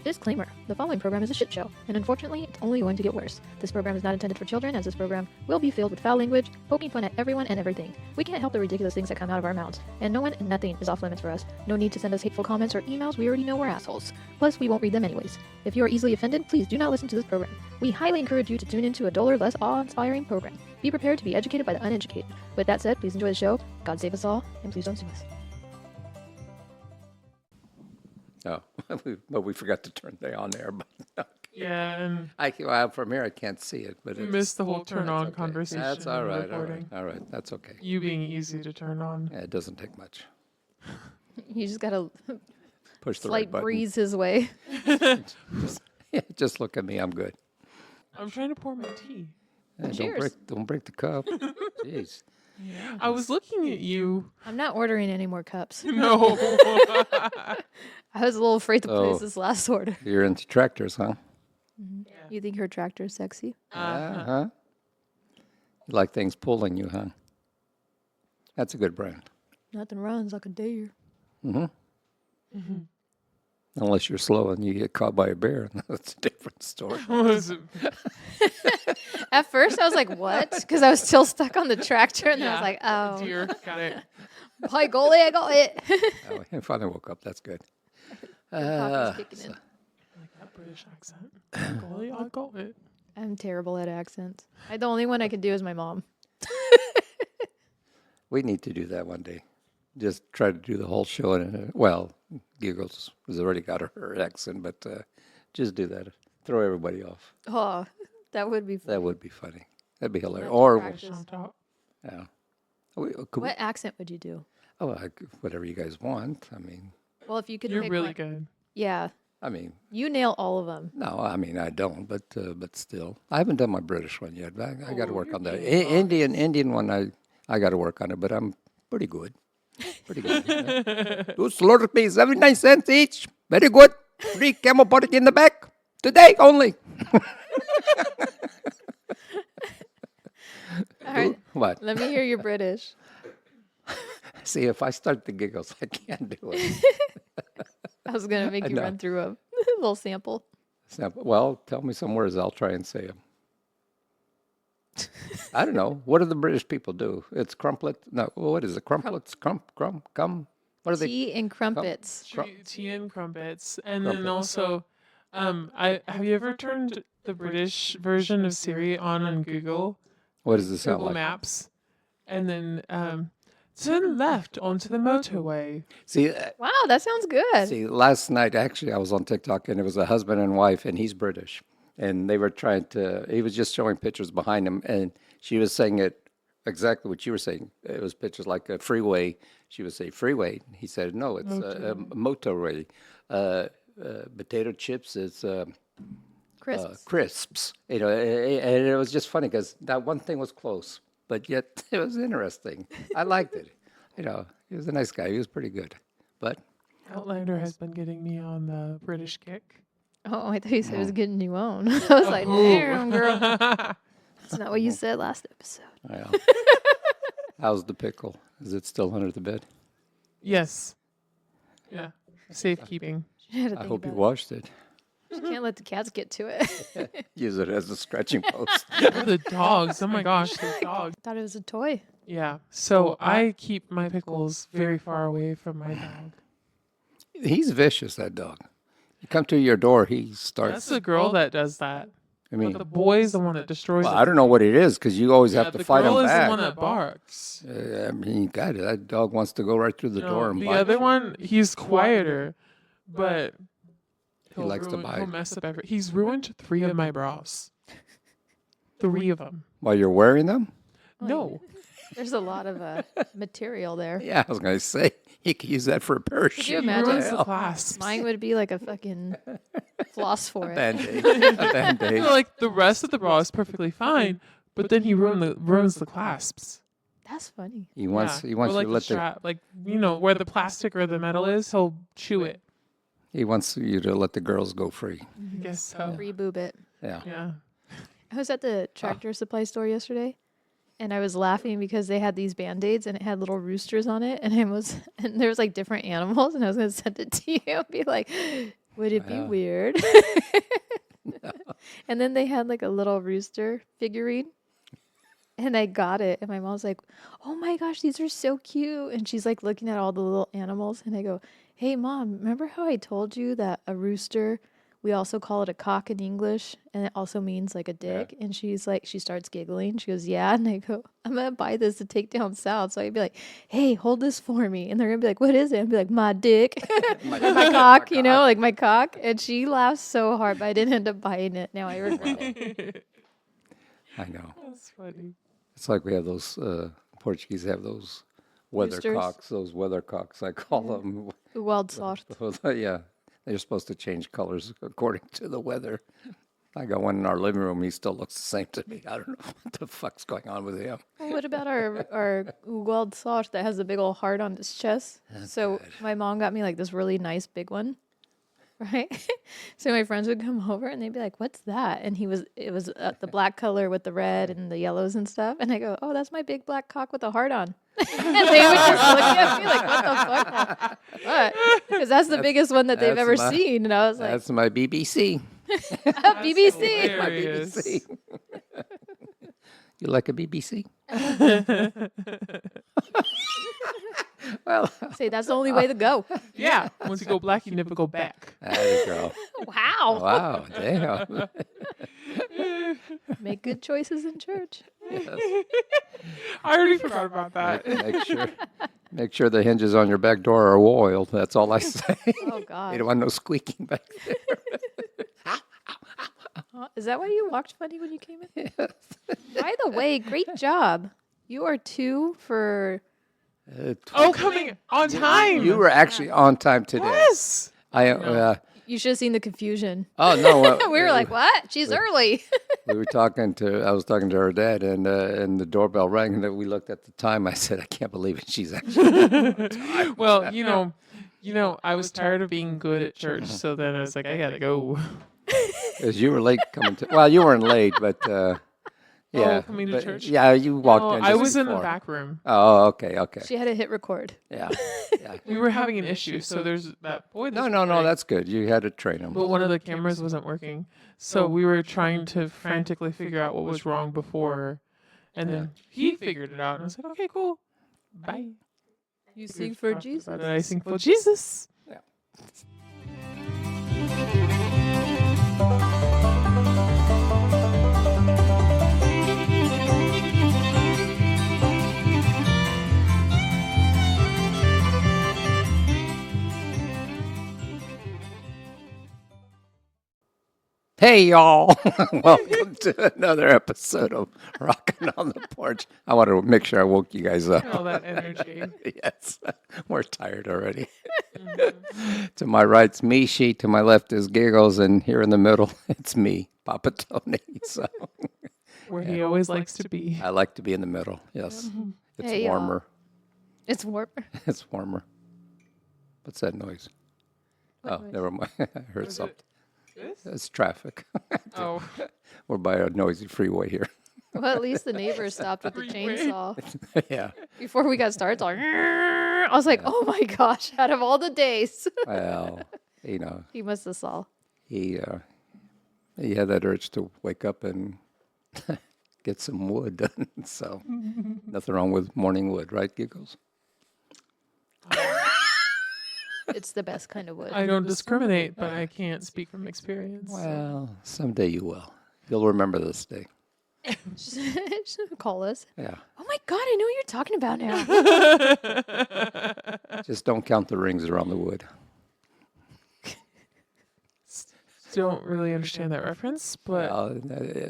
Disclaimer. The following program is a shit show, and unfortunately, it's only going to get worse. This program is not intended for children, as this program will be filled with foul language, poking fun at everyone and everything. We can't help the ridiculous things that come out of our mouths, and no one and nothing is off limits for us. No need to send us hateful comments or emails, we already know we're assholes. Plus, we won't read them anyways. If you are easily offended, please do not listen to this program. We highly encourage you to tune into a duller, less awe-inspiring program. Be prepared to be educated by the uneducated. With that said, please enjoy the show, God save us all, and please don't sue us. Oh, but we forgot to turn the on there. But Yeah, and from here I can't see it, but we it's, missed the whole turn on okay. conversation. That's all and right, recording. all right. That's okay. You being easy to turn on. Yeah, it doesn't take much. You just gotta Push the slight right button. breeze his way. Just look at me. I'm good. I'm trying to pour my tea. Yeah, Cheers. Don't break the cup. Jeez. Yeah. I was looking at you. I'm not ordering any more cups. No. I was a little afraid to Oh. place this last order. You're into tractors, huh? You think her tractor is sexy? Yeah, huh? You like things pulling you, huh? That's a good brand. Nothing runs like a deer. Unless you're slow and you get caught by a bear. That's a different story. Was it- At first, I was like, what? Because I was still stuck on the tractor, and then I was like, oh. Dear, got it. Hi, goalie, I got it. Oh, I finally woke up. That's good. Coffee's kicking in. Like that British accent. Golly, I got it. I'm terrible at accents. The only one I can do is my mom. We need to do that one day. Just try to do the whole show. Well, Giggles has already got her accent, but just do that. Throw everybody off. Oh, that would be fun. That would be funny. That'd be hilarious. Have to Or, practice. On top. yeah. Could we- What accent would you do? whatever you guys want. I mean, Well, if you could You're pick really one. good. Yeah, you nail all of them. no, I don't, but still. I haven't done my British one yet. But I got to work you're on that. being Indian one, I got to work on it, but I'm pretty good. Pretty good. Yeah. 2 slaughter peas, 79 cents each. Very good. Free camel product in the back. Today only. All right, What? let me hear your British. See, if I start the giggles, I can't do it. I was going to make you know. run through a little sample. Well, tell me some words. I'll try and say them. I don't know. What do the British people do? It's crumplet. No, what is it? Crumplets? Cum? What are they? Tea and crumpets. Tea and crumpets. And then Crumpets. also, have you ever turned the British version of Siri on Google? What does it sound Google like? Maps. And then turn left onto the motorway. See, Wow, that sounds good. last night, actually, I was on TikTok, and it was a husband and wife, and he's British. And they were he was just showing pictures behind him, and she was saying it exactly what you were saying. It was pictures like a freeway. She would say freeway. He said, no, it's a motorway. Potato chips, it's Crisps. crisps. You know, and it was just funny because that one thing was close, but yet it was interesting. I liked it. You know, he was a nice guy. He was pretty good. But Outlander has been getting me on the British kick. Oh, I thought you said it was getting you on. I was like, damn, girl. That's not what you said last episode. well, how's the pickle? Is it still under the bed? Yes. Yeah. Safekeeping. You had to I think hope you about washed it. it. You can't let the cats get to it. Use it as a scratching post. The dogs. Oh my gosh, the dogs. Thought it was a toy. Yeah. So I keep my pickles very far away from my dog. He's vicious, that dog. You come to your door, he starts. That's the girl that does that. I mean, But the boy's the one that destroys well, it. I don't know what it is because you always have to the fight girl him is back. the one that barks. I mean, God, that dog wants to go right through the door and The bite other you. one, he's quieter, but he'll likes to bite. He'll mess up every. He's ruined 3 of my bras. 3 of them. While you're wearing them? No. There's a lot of material there. Yeah, I was going to say, you could use that for a pair of Could shoes. you imagine? Ruins the clasps. Mine would be like a fucking floss for it. Band-Aid. A Band-Aid. No, like the rest of the bra is perfectly fine, but then he ruins the clasps. That's funny. He wants, Yeah. he wants or you like to the let strap, like where the plastic or the metal is, he'll chew it. he wants you to let the girls go free. I guess so. Free boob it. Yeah. Yeah. I was at the tractor supply store yesterday, and I was laughing because they had these Band-Aids and it had little roosters on it, and there was like different animals, and I was gonna send it to you and be like, Would it be Yeah. weird? And then they had like a little rooster figurine. And I got it. And my mom's like, oh my gosh, these are so cute. And she's like looking at all the little animals. And I go, hey, mom, remember how I told you that a rooster, we also call it a cock in English, and it also means like a dick? And she's like, she starts giggling. She goes, yeah. And I go, I'm going to buy this to take down south. So I'd be like, hey, hold this for me. And they're going to be like, what is it? I'd be like, my dick, my cock, you know, like my cock. And she laughs so hard, but I didn't end up buying it. Now I regret it. I know. That's funny. It's like we have those Portuguese have those weathercocks. Those weathercocks, I call them. Wild sort. Yeah, they're supposed to change colors according to the weather. I got one in our living room. He still looks the same to me. I don't know what the fuck's going on with him. Well, what about our wild sort that has a big old heart on its chest? So my mom got me like this really nice big one, right? So my friends would come over and they'd be like, "What's that?" And it was the black color with the red and the yellows and stuff. And I go, "Oh, that's my big black cock with a heart on." And they would just look at me like, "What the fuck?" What? Because that's the biggest one that they've ever seen. And I was like, That's my BBC. BBC. My Hilarious. BBC. You like a BBC? Well, Say that's the only way to go. Yeah. Once you go black, you never go back. there you go. Wow. Wow, damn. Make good choices in church. Yes. I already forgot about that. Make sure the hinges on your back door are oiled. That's all I say. Oh God. You don't want no squeaking back there. Is that why you walked funny when you came in? By the way, great job. You are 2 for. Coming on time. You were actually on time today. Yes. You should have seen the confusion. Oh no, We were like, "What? She's early." I was talking to her dad, and the doorbell rang, and then we looked at the time. I said, I can't believe it. She's actually. Well, you know, I was tired of being good at church, so then I was like, I gotta go. Because you were late coming to. Well, you weren't late, but yeah. Coming to but, church? Yeah, you walked No, in. I just was in the before. back room. Oh, okay. She had to hit record. Yeah. Yeah. We were having an issue, so there's that boy. No, that's good. You had to train him. But one of the cameras wasn't working, so we were trying to frantically figure out what was wrong before, and then he figured it out, and I was like, okay, cool, bye. You sing for Jesus. And I sing for Jesus. Yeah. Hey y'all, welcome to another episode of Rockin' on the Porch. I want to make sure I woke you guys up. All that energy. Yes, we're tired already. To my right's Mishi, to my left is Giggles, and here in the middle, it's me, Papa Tony. So Where he always likes to be. I like to be in the middle. Yes, it's Hey, y'all. warmer. It's warm. It's warmer. What's that noise? What Oh, noise? never mind. I heard Was it something. this? It's traffic. Oh, We're by a noisy freeway here. Well, at least the neighbors stopped with the Freeway. chainsaw. Yeah. Before we got started, it's like, I was like, oh my gosh, out of all the days. Well, you know, He must have saw. he had that urge to wake up and get some wood done. So nothing wrong with morning wood, right, Giggles? It's the best kind of wood. I don't discriminate, but I can't speak from experience. Well, someday you will. You'll remember this day. Just call us. Yeah. Oh my God, I know what you're talking about now. Just don't count the rings around the wood. Don't really understand that reference, but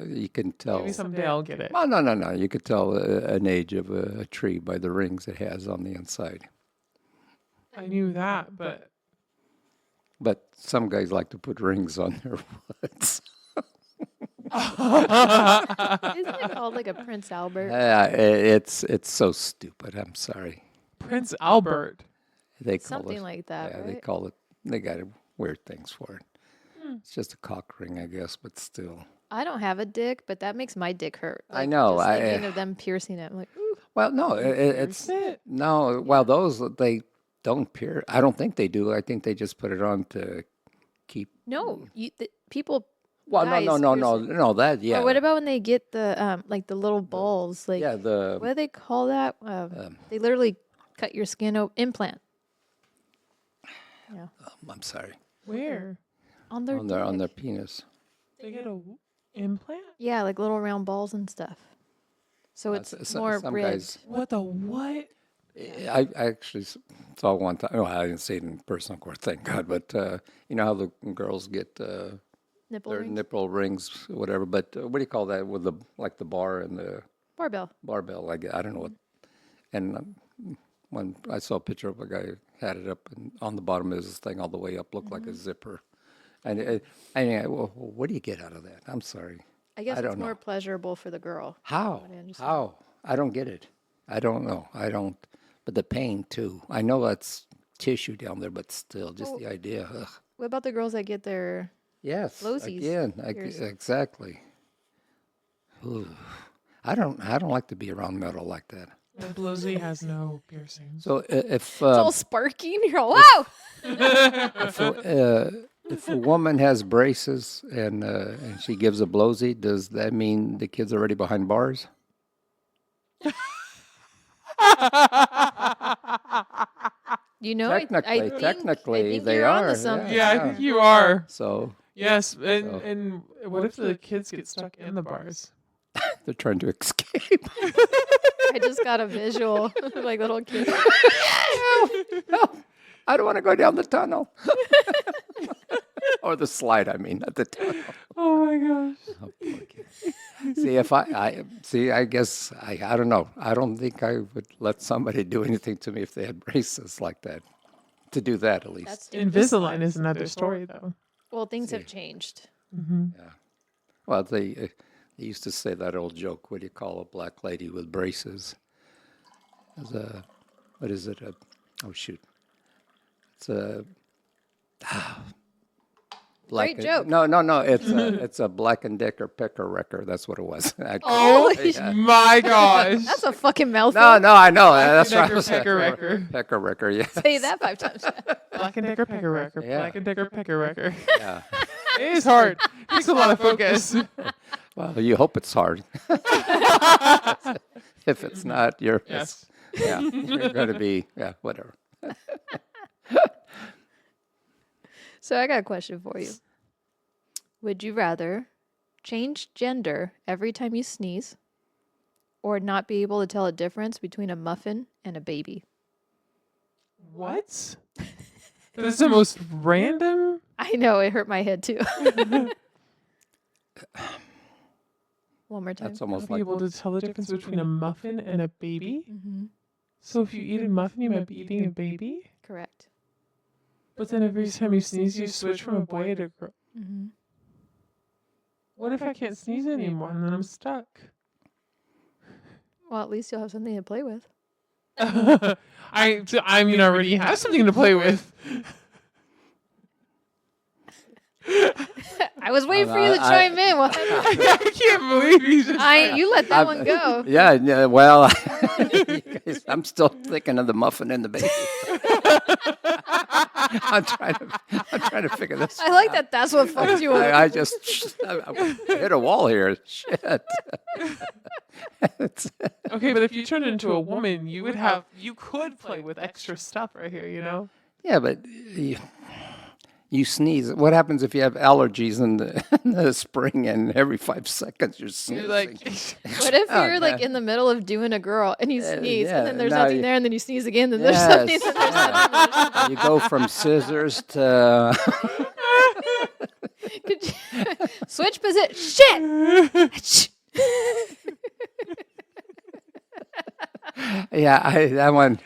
You can tell. maybe someday I'll get it. Oh, no. You could tell an age of a tree by the rings it has on the inside. I knew that, but But some guys like to put rings on their woods. Isn't it called like a Prince Albert? It's so stupid. I'm sorry. Prince Albert. They call Something it, like that, Yeah, right? they call it. They got weird things for it. It's just a cock ring, I guess, but still. I don't have a dick, but that makes my dick hurt. I know, Just I- thinking of them piercing it. I'm like, ooh. Well, no, it's no. Well, those they don't pierce. I don't think they do. I think they just put it on to keep. No, people. Well, guys, no. That yeah. Or what about when they get the like the little balls? Like yeah, the what do they call that? They literally cut your skin implant. Yeah, I'm sorry. Where? on their On their dick. penis. They get a implant? Yeah, like little round balls and stuff. So it's more some ribbed. guys. What the what? I actually saw one time. Well, I didn't see it in person, of course, thank God. But you know how the girls get Nipple their rings? nipple rings, whatever. But what do you call that with the like the bar and the Barbell. barbell? Like I don't know what. And when I saw a picture of a guy who had it up, and on the bottom is this thing all the way up, looked like a zipper. And well, what do you get out of that? I'm sorry. I guess I it's don't more know. pleasurable for the girl. How? I understand. How? I don't get it. I don't know. I don't. But the pain too. I know that's tissue down there, but still, just the idea. Ugh. What about the girls that get their Yes. Flowsies Again. pierced. Exactly. Ooh. I don't like to be around metal like that. The Blowsy has no piercings. So if it's all sparking? You're all wow. if a woman has braces and she gives a blowsy, does that mean the kid's already behind bars? You know, Technically, I think they you're are. onto something. Yeah, I think you are. So Yes, and what if the kids get stuck in the bars? they're trying to escape. I just got a visual, like little kid. No, I don't want to go down the tunnel. Or the slide, I mean, not the tunnel. Oh my gosh. Oh, poor kid. See, if I guess, I don't know. I don't think I would let somebody do anything to me if they had braces like that. To do that, at least. That's Invisalign is another story, though. well, things have changed. Yeah. Well, they used to say that old joke, what do you call a black lady with braces? As a, what is it? Oh, shoot. It's a... Great joke. No. It's a Black and Decker pecker wrecker. That's what it was. Actually. Oh my gosh. That's a fucking mouthful. No, I know. Black That's and right. Decker pecker wrecker. Pecker wrecker, yeah. Say that 5 times. Black and Decker pecker wrecker. Yeah. Black and Decker pecker wrecker. Yeah. It is hard. It takes a lot of focus. Well, you hope it's hard. If it's not, you're Yes. you're going to be whatever. So I got a question for you. Would you rather change gender every time you sneeze or not be able to tell a difference between a muffin and a baby? What? That's the most random. I know, it hurt my head too. One more time. That's almost Not be like able to tell the difference between a muffin and a baby. Mm-hmm. So if you eat a muffin, you might be eating a baby. Correct. But then every time you sneeze, you switch from a boy to a girl. Mm-hmm. What if I can't sneeze anymore and then I'm stuck? Well, at least you'll have something to play with. I mean, I already have something to play with. I was waiting for you to chime in. Well, I can't believe you just. you let that one go. yeah. Well, I'm still thinking of the muffin and the baby. I'm trying to figure this. I like that. That's what fucked you up. I just I hit a wall here. Shit. Okay, but if you turned into a woman, you could play with extra stuff right here, you know? Yeah, but you sneeze. What happens if you have allergies in the spring and every 5 seconds you're sneezing? You're like, What if you're like in the middle of doing a girl and you sneeze and then there's now nothing there and then you sneeze again, then there's something, then there's nothing. You go from scissors to Could you switch position? Shit! yeah, that one.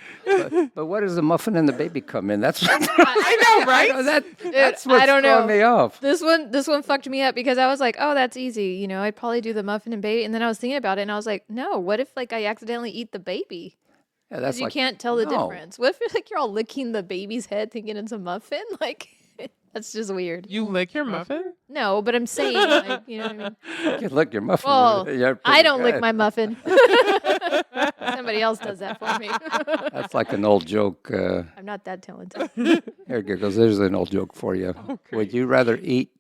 But what does the muffin and the baby come in? That's what I know, right? that's what's I don't throwing know. me off. This one fucked me up because I was like, oh, that's easy. You know, I'd probably do the muffin and baby. And then I was thinking about it and I was like, no, what if like I accidentally eat the baby? Yeah, that's Because you like, can't tell the no. difference. What if like you're all licking the baby's head thinking it's a muffin? Like, that's just weird. You lick your muffin? No, but I'm saying, like, you know what I mean? You lick your muffin. Well, You're pretty I don't lick good. my muffin. Somebody else does that for me. That's like an old joke. I'm not that talented. Here, Giggles, there's an old joke for you. Would you rather eat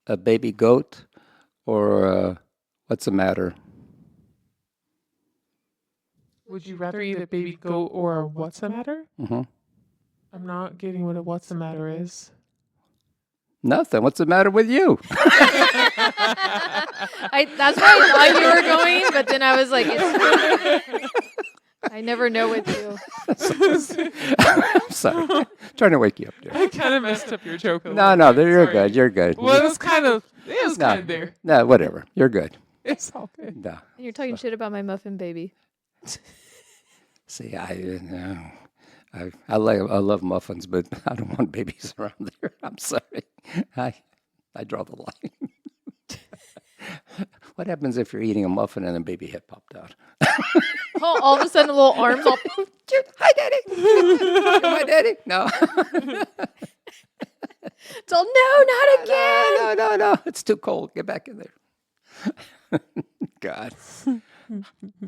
a baby goat or what's the matter? Would you rather eat a baby goat or a what's the matter? Mm-hmm. I'm not getting what a what's the matter is. Nothing. What's the matter with you? That's where I thought you were going, but then I was like, I never know with you. I'm sorry. Trying to wake you up there. I kind of messed up your joke. A No, little no, bit, you're sorry. good. You're good. Well, it was kind of there. No, whatever. You're good. It's all good. No. And you're talking shit about my muffin baby. See, I love muffins, but I don't want babies around there. I'm sorry. I draw the line. What happens if you're eating a muffin and a baby head popped out? Oh, all of a sudden, little arms all. Hi, Daddy. You're my daddy. No. It's all, no, not again. No. It's too cold. Get back in there. God. Oh,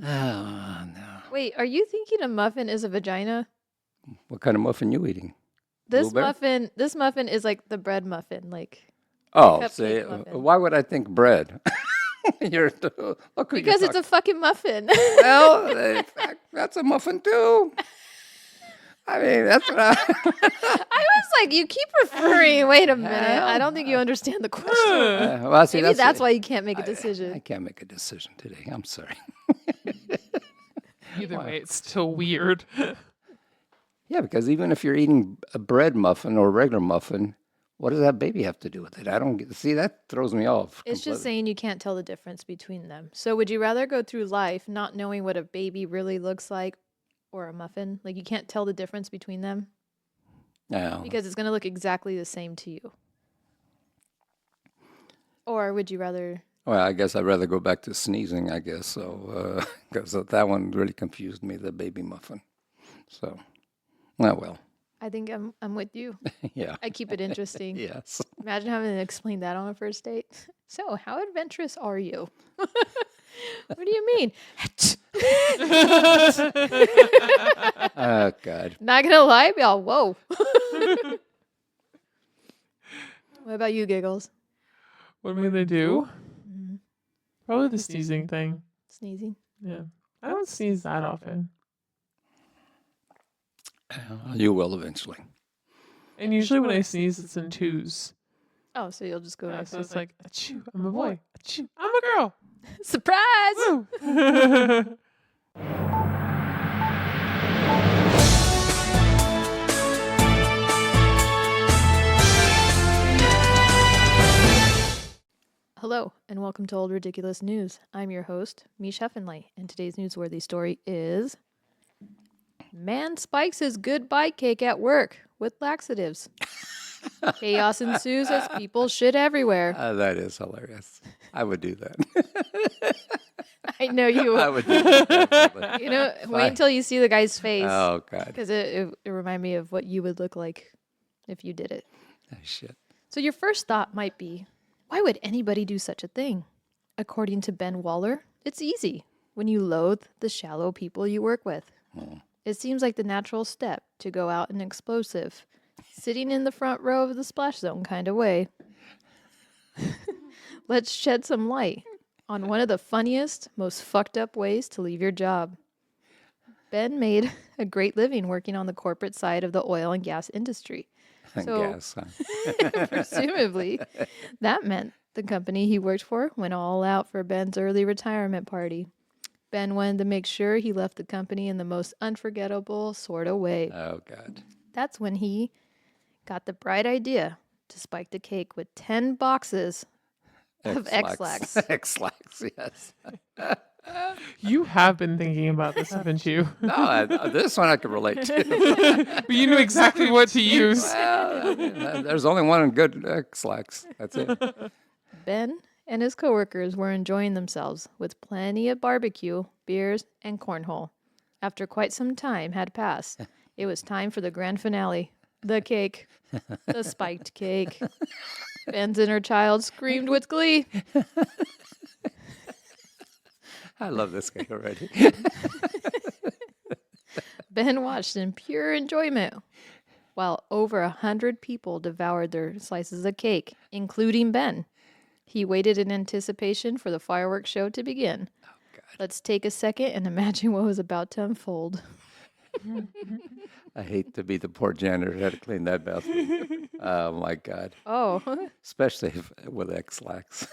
no. Wait, are you thinking a muffin is a vagina? What kind of muffin you eating? This Blueberry? muffin is like the bread muffin, like Oh, cupcake see, muffin. why would I think bread? because it's a fucking muffin. Well, in fact, that's a muffin too. I mean, that's what I was like, you keep referring. Wait a minute. I don't think you understand the question. well, see, Maybe that's why you can't make a I decision. can't make a decision today. I'm sorry. Either way, it's still weird. Yeah, because even if you're eating a bread muffin or a regular muffin, what does that baby have to do with it? I don't see, that throws me off. It's just completely. saying you can't tell the difference between them. So would you rather go through life not knowing what a baby really looks like or a muffin? Like you can't tell the difference between them? No. Because it's going to look exactly the same to you. Or would you rather... Well, I guess I'd rather go back to sneezing, I guess. So, because that one really confused me, the baby muffin. So, well. I think I'm with you. Yeah. I keep it interesting. Yes. Imagine having to explain that on a first date. So, how adventurous are you? What do you mean? Oh, God. Not gonna lie, y'all. Whoa. What about you, Giggles? What am I gonna do? Mhm. Probably the sneezing thing. Sneezing. Yeah, I don't sneeze that often, You will eventually. and usually when I sneeze, it's in twos. Oh, so you'll just go Yeah, back so to it's like, achoo, I'm a boy. Achoo, I'm a girl. surprise. Woo. Hello, and welcome to Old Ridiculous News. I'm your host, Mish Heffenley, and today's newsworthy story is Man spikes his goodbye cake at work with laxatives. Chaos ensues as people shit everywhere. That is hilarious. I would do that. I know you I will. would do that. Definitely. You know, wait until you see the guy's face. Oh, God. Because it reminded me of what you would look like if you did it. Oh, shit. So your first thought might be, why would anybody do such a thing? According to Ben Waller, it's easy when you loathe the shallow people you work with. It seems like the natural step to go out an explosive, sitting in the front row of the splash zone kind of way. Let's shed some light on one of the funniest, most fucked up ways to leave your job. Ben made a great living working on the corporate side of the oil and gas industry. So- Gas, huh? Presumably, that meant the company he worked for went all out for Ben's early retirement party. Ben wanted to make sure he left the company in the most unforgettable sort of way. Oh, God. That's when he got the bright idea to spike the cake with 10 boxes of X-Lax. X-Lax, yes. You have been thinking about this, haven't you? No, this one I can relate to. But you knew exactly what to use. Well, I mean, there's only one good X-Lax. That's it. Ben and his coworkers were enjoying themselves with plenty of barbecue, beers, and cornhole. After quite some time had passed, it was time for the grand finale. The cake. The spiked cake. Ben's inner child screamed with glee. I love this guy already. Ben watched in pure enjoyment while over 100 people devoured their slices of cake, including Ben. He waited in anticipation for the fireworks show to begin. Let's take a second and imagine what was about to unfold. I hate to be the poor janitor who had to clean that bathroom. Oh, my God. Oh, Especially with X-Lax.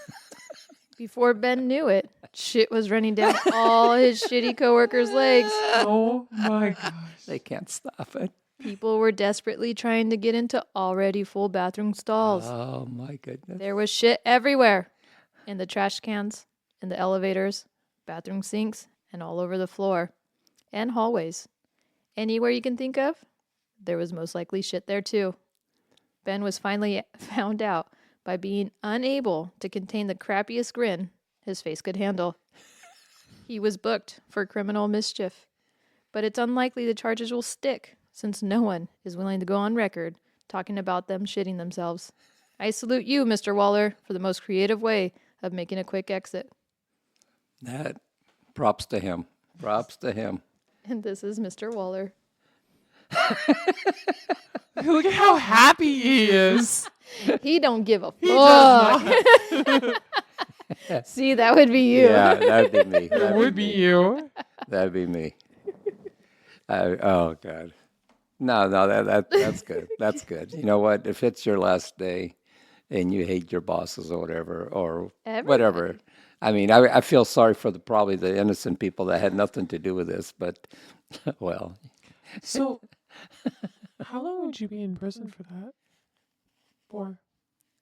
before Ben knew it, shit was running down all his shitty coworkers' legs. Oh my gosh. They can't stop it. People were desperately trying to get into already full bathroom stalls. Oh, my goodness. There was shit everywhere. In the trash cans, in the elevators, bathroom sinks, and all over the floor. And hallways. Anywhere you can think of, there was most likely shit there too. Ben was finally found out by being unable to contain the crappiest grin his face could handle. He was booked for criminal mischief. But it's unlikely the charges will stick, since no one is willing to go on record talking about them shitting themselves. I salute you, Mr. Waller, for the most creative way of making a quick exit. That, props to him. Props to him. And this is Mr. Waller. Look at how happy he is. He don't give a He does fuck. not. See, that would be you. Yeah, that'd be me. It would be you. That'd be me. Oh, God. No, that's good. That's good. You know what? If it's your last day and you hate your bosses or whatever, or whatever, I mean, I feel sorry for probably the innocent people that had nothing to do with this, but, well. So, how long would you be in prison for that? For?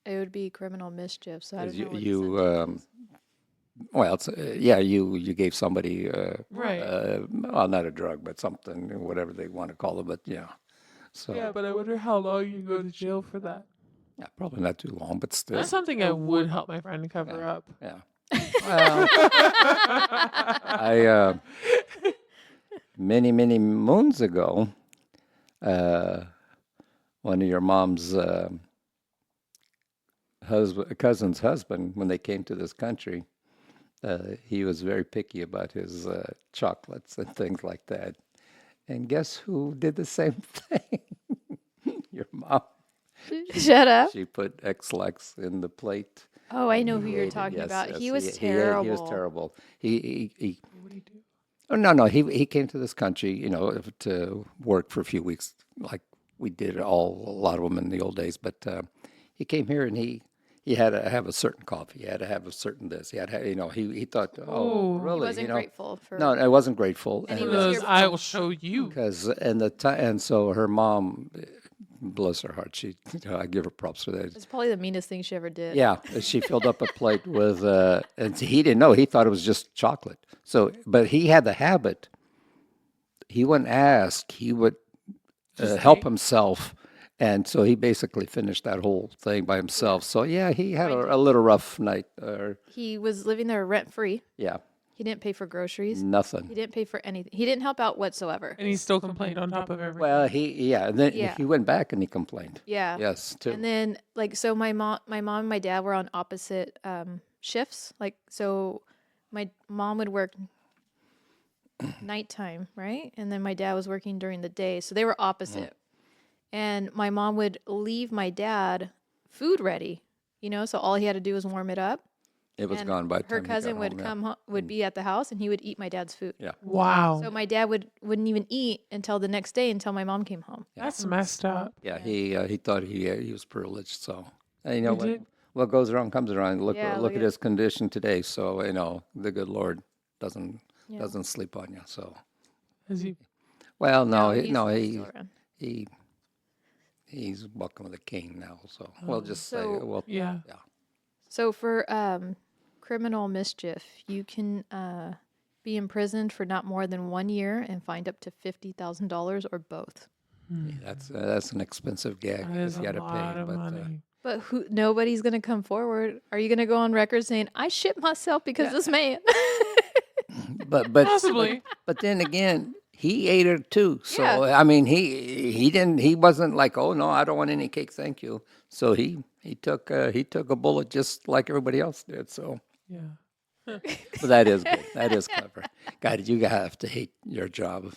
It would be criminal mischief. So I don't know. what the You sentence is. well, it's, yeah, you gave somebody, Right. well, not a drug, but something, whatever they want to call it, but yeah. So, Yeah, but I wonder how long you go to jail for that. yeah, probably not too long, but still. That's something I would help my friend cover up. Yeah. Well, I many moons ago, one of your mom's cousin's husband, when they came to this country, he was very picky about his chocolates and things like that. And guess who did the same thing? Your mom. Shut up. She put X-Lax in the plate. Oh, I know who you're Yes, talking about. yes, He was He terrible. was terrible. He What do you do? Oh, no. He came to this country, to work for a few weeks, like we did a lot of them in the old days. But he came here and he had to have a certain coffee. He had to have a certain this. He had to have, he thought, Oh. He really? wasn't grateful for. No, I wasn't grateful. And he One was of here those, for- I will show you. Because and so her mom, bless her heart, I give her props for that. It's probably the meanest thing she ever did. Yeah, she filled up a plate with, and he didn't know. He thought it was just chocolate. So, but he had the habit. He wouldn't ask. He would help take? himself, and so he basically finished that whole thing by himself. So yeah, he had a little rough night. He was living there rent free. Yeah, He didn't pay for groceries. He nothing. didn't pay for anything. He didn't help out whatsoever. And he still complained on top of everything. Well, and then Yeah. he went back and he complained. Yeah. Yes, too. And then so my mom and my dad were on opposite shifts. So my mom would work nighttime, right? And then my dad was working during the day. So they were opposite. And my mom would leave my dad food ready, so all he had to do was warm it up. It was And gone by the her time he got cousin would home, yeah. come would be at the house and he would eat my dad's food. Yeah. Wow. So my dad wouldn't even eat until the next day until my mom came home. That's messed up. Yeah, he thought he was privileged. So and You did? what goes around comes around. Look Yeah, look look at at- his condition today. So the good Lord doesn't Yeah. doesn't sleep on you. So Is he? well, no, he's he still around. he's walking with a cane now. So we'll just say So- well, Yeah. So for criminal mischief, you can be imprisoned for not more than 1 year and fined up to $50,000 or both. that's an expensive gag. That is you a got to lot pay, of but money. But nobody's going to come forward. Are you going to go on record saying, I shit myself because this man? but Possibly. But then again, he ate it too. So Yeah. I mean, he wasn't like, oh no, I don't want any cake, thank you. So he took a bullet just like everybody else did. So Yeah. But that is good. That is clever. God, you have to hate your job.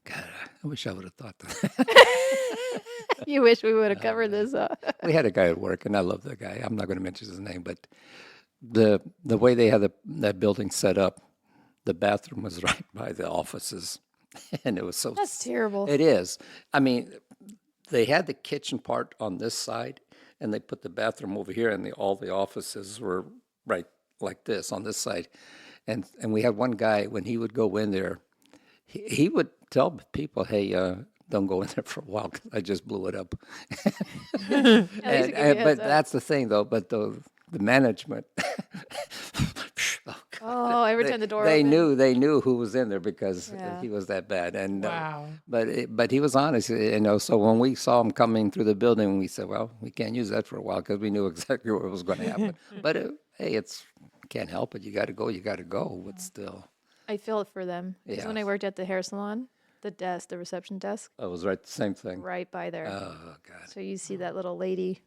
God, I wish I would have thought that. You wish we would have covered this up. We had a guy at work, and I love the guy. I'm not going to mention his name, but the way they had that building set up, the bathroom was right by the offices, and it was so. That's terrible. It is. I mean, they had the kitchen part on this side, and they put the bathroom over here, and all the offices were right like this on this side, and we had one guy when he would go in there, he would tell people, "Hey, don't go in there for a while because I just blew it up." But that's the thing, though. But the management. Oh, every time the door they opened. knew who was in there because he was that bad. And Wow. but he was honest, So when we saw him coming through the building, we said, "Well, we can't use that for a while because we knew exactly what was going to happen." But hey, can't help it. You got to go. You got to go. But still, I feel it for them. Because when I worked at the hair salon, the reception desk, it was right the same thing. right by there. Oh God! So you see that little lady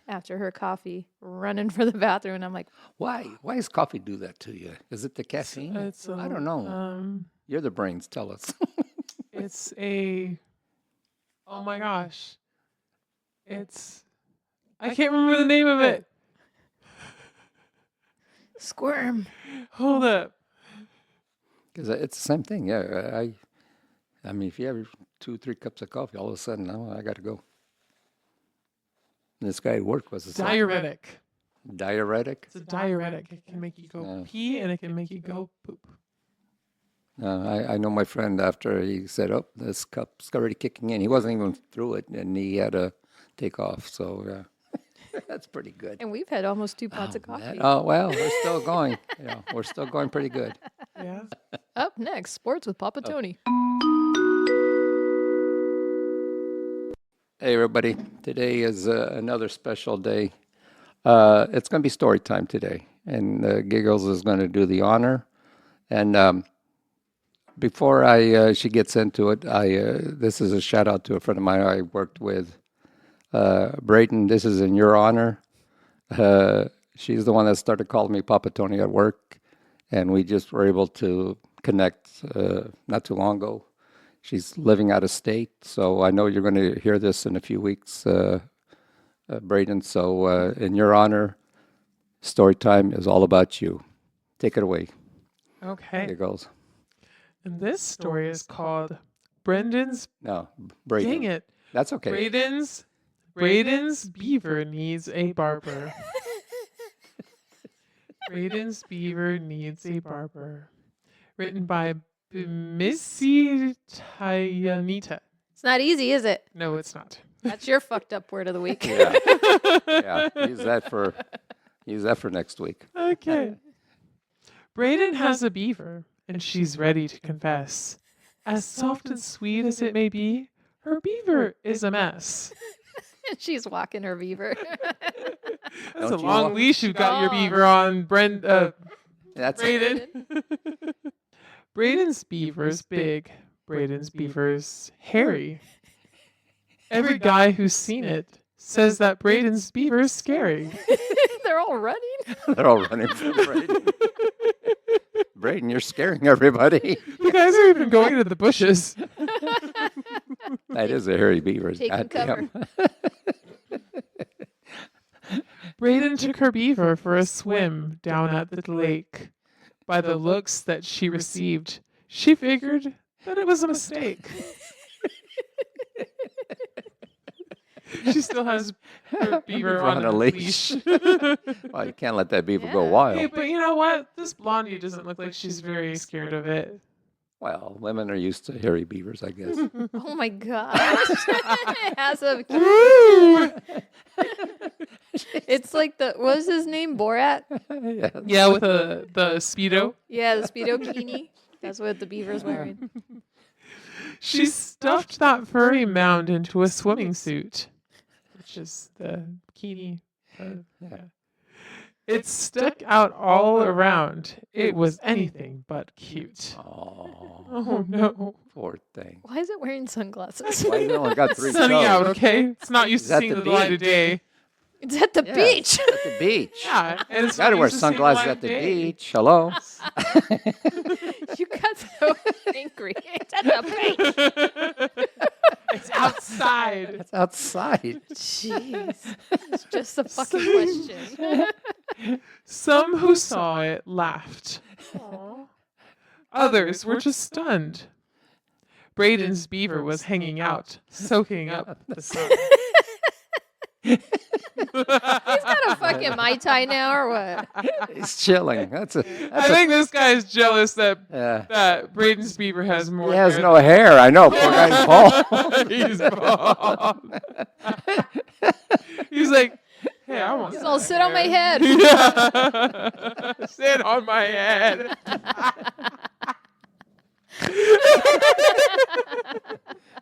after her coffee running for the bathroom, and I'm like, Why does coffee do that to you? Is it the caffeine? I don't know. You're the brains. Tell us. It's oh my gosh. I can't remember the name of it. squirm. Hold up. Because it's the same thing. Yeah, I mean, if you have 2-3 cups of coffee, all of a sudden, I got to go. And this guy at work was Diuretic. Diuretic? It's a diuretic. It can make you go pee and it can make you go poop. I know my friend after he said, "Oh, this cup's already kicking in." He wasn't even through it, and he had to take off. So that's pretty good. And we've had almost 2 pots of coffee. Oh, well, we're still going. We're still going pretty good. Yeah. Up next, sports with Papa Tony. Hey, everybody. Today is another special day. It's going to be story time today, and Giggles is going to do the honor. And before she gets into it, this is a shout out to a friend of mine I worked with, Brayden. This is in your honor. She's the one that started calling me Papa Tony at work, and we just were able to connect not too long ago. She's living out of state, so I know you're going to hear this in a few weeks, Brayden. So in your honor, story time is all about you. Take it away. Okay. Here goes. And this story is called Brendan's. No, Brayden. Dang it. That's okay. Braden's beaver needs a barber. Braden's beaver needs a barber. Written by Mishi. It's not easy, is it? No, it's not. That's your fucked up word of the week. Yeah. Use that for next week. Okay. Braden has a beaver, and she's ready to confess. As soft and sweet as it may be, her beaver is a mess. She's walking her beaver. That's a long leash you've got your beaver on, That's Braden. Braden's beaver's big. Braden's beaver's hairy. Every guy who's seen it says that Braden's beaver's scary. They're all running. They're all running from Brayden. Brayden, you're scaring everybody. The guys are even going into the bushes. That is a hairy beaver. Taking cover. Braden took her beaver for a swim down at the lake. By the looks that she received, she figured that it was a mistake. She still has her beaver on a leash. Well, you can't let that beaver go wild. Hey, but you know what? This blondie doesn't look like she's very scared of it. Well, women are used to hairy beavers, I guess. Oh my gosh. It has a. It's like what was his name? Borat? Yeah, with the Speedo. Yeah, the Speedo bikini. That's what the beaver's wearing. She stuffed that furry mound into a swimming suit, which is the bikini. Yeah. It stuck out all around. It was anything but cute. Oh no. Poor thing. Why is it wearing sunglasses? Why has it only got 3 Sunny toes? out, okay? It's not used Is to that seeing the the light of day. It's at the Yes, beach. at the beach. Yeah, and it's Got to not wear used to seem sunglasses like at the day. beach. Hello. You got so angry. It's at the beach. It's outside. That's outside. Jeez. It's just a fucking question. Some who saw it laughed. Others were just stunned. Braden's beaver was hanging out, soaking up the sun. He's got a fucking Mai Tai now or what? He's chilling. I think this guy's jealous that that Braden's beaver has more. He has hair no hair. I know. Poor guy's bald. than- He's bald. He's like, hey, I want. He's all sit on my head. Yeah. Sit on my head.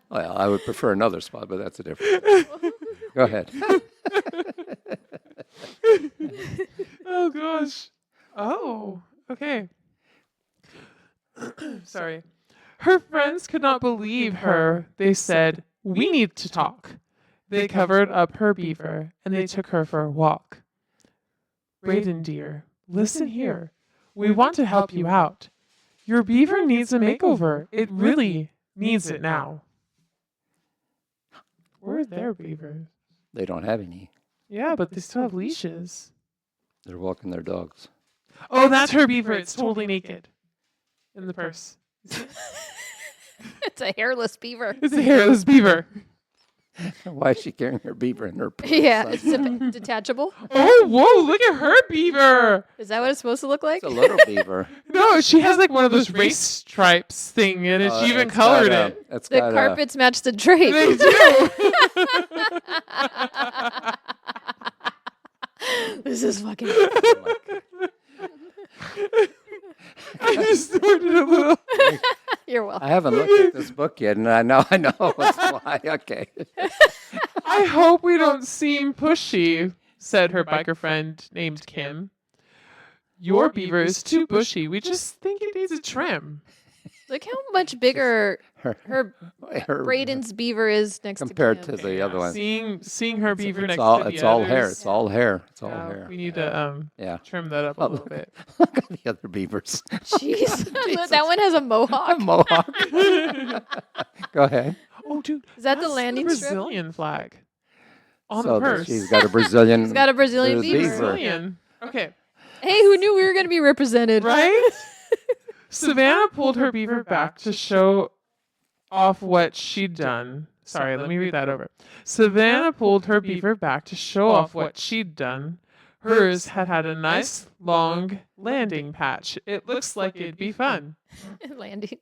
Well, I would prefer another spot, but that's a different. Go ahead. Oh gosh. Oh, okay. Sorry. Her friends could not believe her. They said, "We need to talk." They covered up her beaver and they took her for a walk. Braden, dear, listen here. We want to help you out. Your beaver needs a makeover. It really needs it now. Where are their beavers? They don't have any. Yeah, but they still have leashes. They're walking their dogs. Oh, that's her beaver. It's totally naked. In the purse. It's a hairless beaver. It's a hairless beaver. Why is she carrying her beaver in her purse? Yeah, it's detachable. Oh, whoa, look at her beaver. Is that what it's supposed to look like? It's a little beaver. No, she has like one of those race stripes thing, and she even colored it. It's The got carpets match the drape. They do. This is fucking. I just snorted a little. You're welcome. I haven't looked at this book yet, and I know what's why. Okay. I hope we don't seem pushy, said her biker friend named Kim. Your beaver is too bushy. We just think it needs a trim. Look how much bigger her Her Braden's beaver is next compared to to Kim. the other one. Seeing her beaver It's next all, to the it's all hair. others. It's all hair. It's all Yeah, hair. we need to Yeah. trim that up a Oh, little bit. Look at the other beavers. Jeez. That one has a mohawk. Mohawk. Go ahead. Oh, dude, Is that the that's landing strip? Brazilian flag on So the purse. she's got a Brazilian. He's got a Brazilian there's beaver. Brazilian. Okay, Hey, who knew we were going to be represented? right? Savannah pulled her beaver back to show off what she'd done. Sorry, let me read that over. Savannah pulled her beaver back to show off what she'd done. Hers had a nice long landing patch. It looks like it'd be fun. Landing.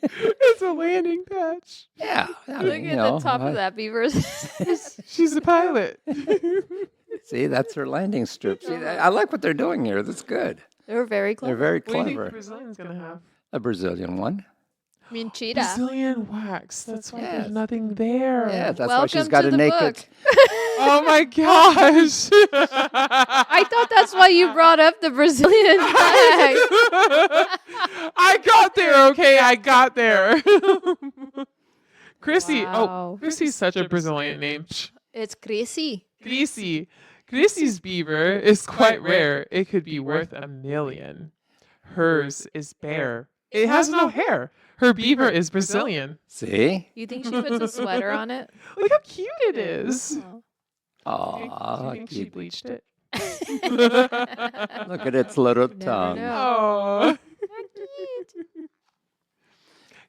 It's a landing patch. Yeah. I Look mean, at the top of that beaver. She's a pilot. See, that's her landing strip. See, I like what they're doing here. That's good. They're very They're clever. very What do you think clever. Brazilian's gonna have? A Brazilian one. I mean, cheetah. Brazilian wax. That's why Yes. there's nothing there. Yeah, that's why Welcome she's got to a the naked. book. Oh my gosh. I thought that's why you brought up the Brazilian flag. I got there, okay? I got there. Chrissy. Wow. Oh, Chrissy's such a Brazilian name. It's Chrissy. Chrissy. Chrissy's beaver is quite rare. It could be worth $1 million. Hers is bare. It has no hair. Her beaver is Brazilian. See? You think she puts a sweater on it? Look how cute it is. Oh. Do you Aw, think she cute. bleached it? Look at its little Never tongue. know. Oh.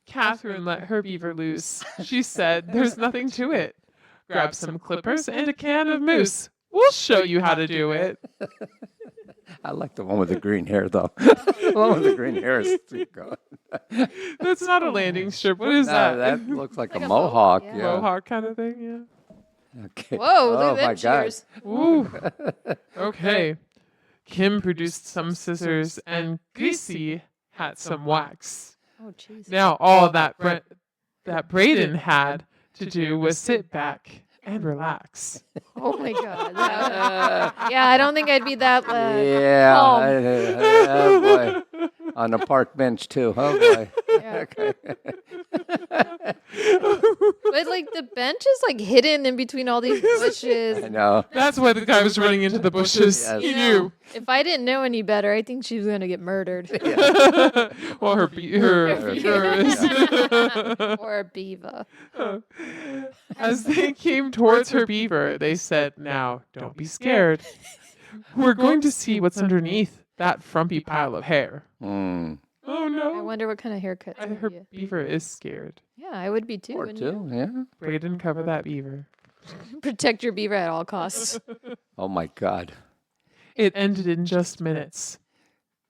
Catherine let her beaver loose. She said, "There's nothing to it. Grab some clippers and a can of mousse. We'll show you how to do it." I like the one with the green hair, though. The one with the green hair is too good. That's not a landing strip. What is No, that? that looks like Like a a mohawk. mohawk, Yeah. Mohawk kind of thing, yeah. Okay. Whoa, look Oh at them my God. cheers. Ooh. Okay. Kim produced some scissors and Chrissy had some wax. Oh, jeez. Now all that Braden had to do was sit back and relax. Oh, my God. Yeah, I don't think I'd be that Yeah. calm. Oh boy. On a park bench too. Oh boy. Yeah. Okay. But like the bench is like hidden in between all these bushes. I know. That's why the guy was running into the bushes. Yes. He You knew. know, if I didn't know any better, I think she was gonna get murdered. Well, her beaver is. Or a beaver. As they came towards her beaver, they said, "Now, don't be scared. We're going to see what's underneath that frumpy pile of hair." Mm. Oh I no. wonder what kind of haircut. Her beaver is scared. Yeah, I would be too. Or wouldn't you? two. Yeah. Brayden, cover that beaver. Protect your beaver at all costs. Oh my God. It ended in just minutes.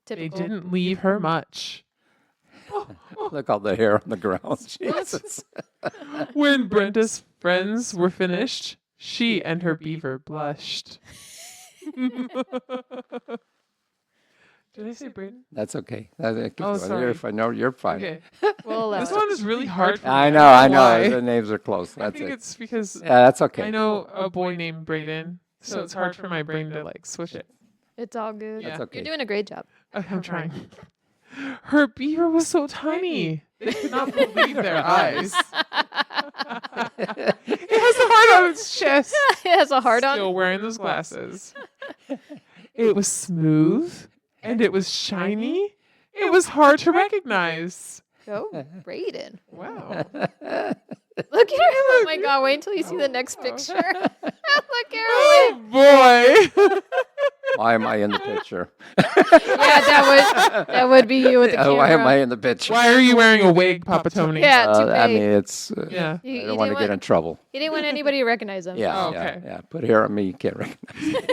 They Typical. didn't leave her much. Look all the hair on the ground. Jesus. When Brenda's friends were finished, she and her beaver blushed. Did I say Brayden? That's okay. Keep Oh, going. sorry. You're fine. No, you're fine. Okay. Well, This one is really hard for me. I know. don't I know. why. The names are close. I That's think it. it's because Yeah, that's okay. I know a boy named Brayden, so it's hard for my brain to like switch it. It's all good. Yeah. That's okay. You're doing a great job. I'm trying. Her beaver was so tiny. They could not believe their eyes. It has a heart on its chest. It has a heart on. Still wearing those glasses. It was smooth and it was shiny. It was hard to recognize. Go, Brayden. Wow. Look at her. Oh my God! Wait until you see the next picture. Look at her. Oh boy. Why am I in the picture? Yeah, that would be you with the camera. Why am I in the picture? Why are you wearing a wig, Papa Tony? Yeah, toupee. I mean, it's. Yeah. He I don't want to get in trouble. He didn't want anybody to recognize him. Yeah, Oh, yeah, okay. yeah. Put hair on me, you can't recognize.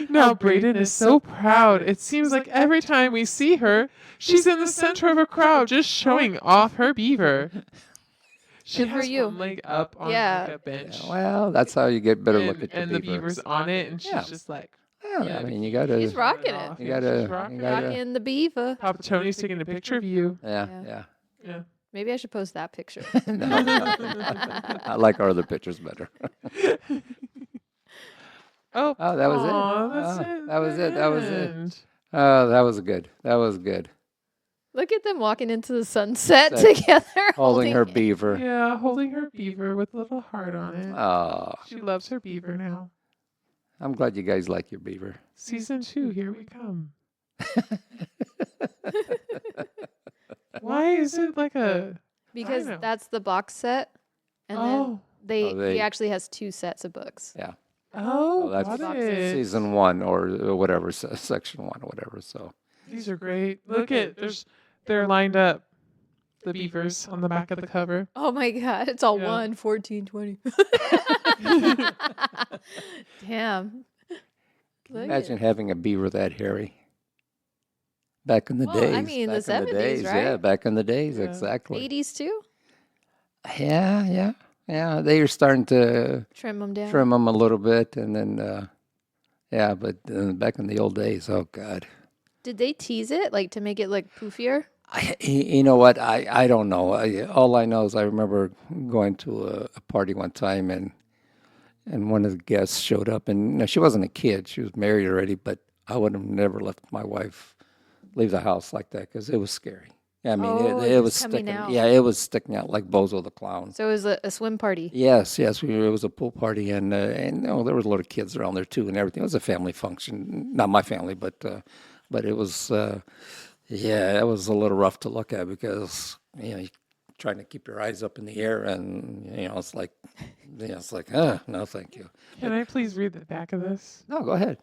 Now Brayden is so proud. It seems like every time we see her, she's in the center of a crowd just showing off her beaver. She Good for has you. one leg up on Yeah. like a bench. Well, that's how you get better and, look at your and the beaver. beaver's on it, and she's Yeah. just like, Yeah, yeah, I mean, you gotta. He's rocking it. You gotta- She's rocking you it. gotta- Rocking the beaver. Papa Tony's taking a picture of you. Yeah, Yeah. yeah. Yeah. Maybe I should post that picture. I like our other pictures better. Oh, Oh, that was it. aw, that's Oh, it. that was it. That was it. end. Oh, that was good. That was good. Look at them walking into the sunset Set. together. Holding her it. beaver. Yeah, holding her beaver with a little heart on it. Oh, She loves her beaver now. I'm glad you guys like your beaver. Season 2, here we come. Why is it like a... Because know. that's the box set. And then Oh, he actually has 2 sets of books. Yeah. oh, that's got boxes. it. Season 1 or whatever, section 1 or whatever. So These are great. Look at, they're lined up. The beavers on the back of the cover. Oh my God. It's all Yeah. 1, 14, 20. Damn. Look imagine at- having a beaver that hairy. Back in the Well, I days. mean, the back in 70s, days, right? Yeah, back in the days, Yeah. exactly. 80s too? Yeah, yeah, yeah. They are starting to Trim them down. trim them a little bit, and then, yeah. But back in the old days, oh God. Did they tease it like to make it look poofier? You know what? I don't know. All I know is I remember going to a party one time, and one of the guests showed up, and she wasn't a kid; she was married already. But I would have never let my wife leave the house like that because it was scary. I mean, Oh, it it was was coming sticking. out. Yeah, it was sticking out like Bozo the Clown. So it was a swim party. Yes, yes. It was a pool party, and there was a lot of kids around there too, and everything. It was a family function, not my family, but it was. Yeah, it was a little rough to look at because you're trying to keep your eyes up in the air, and it's like, no, thank you. Can I please read the back of this? No, go ahead.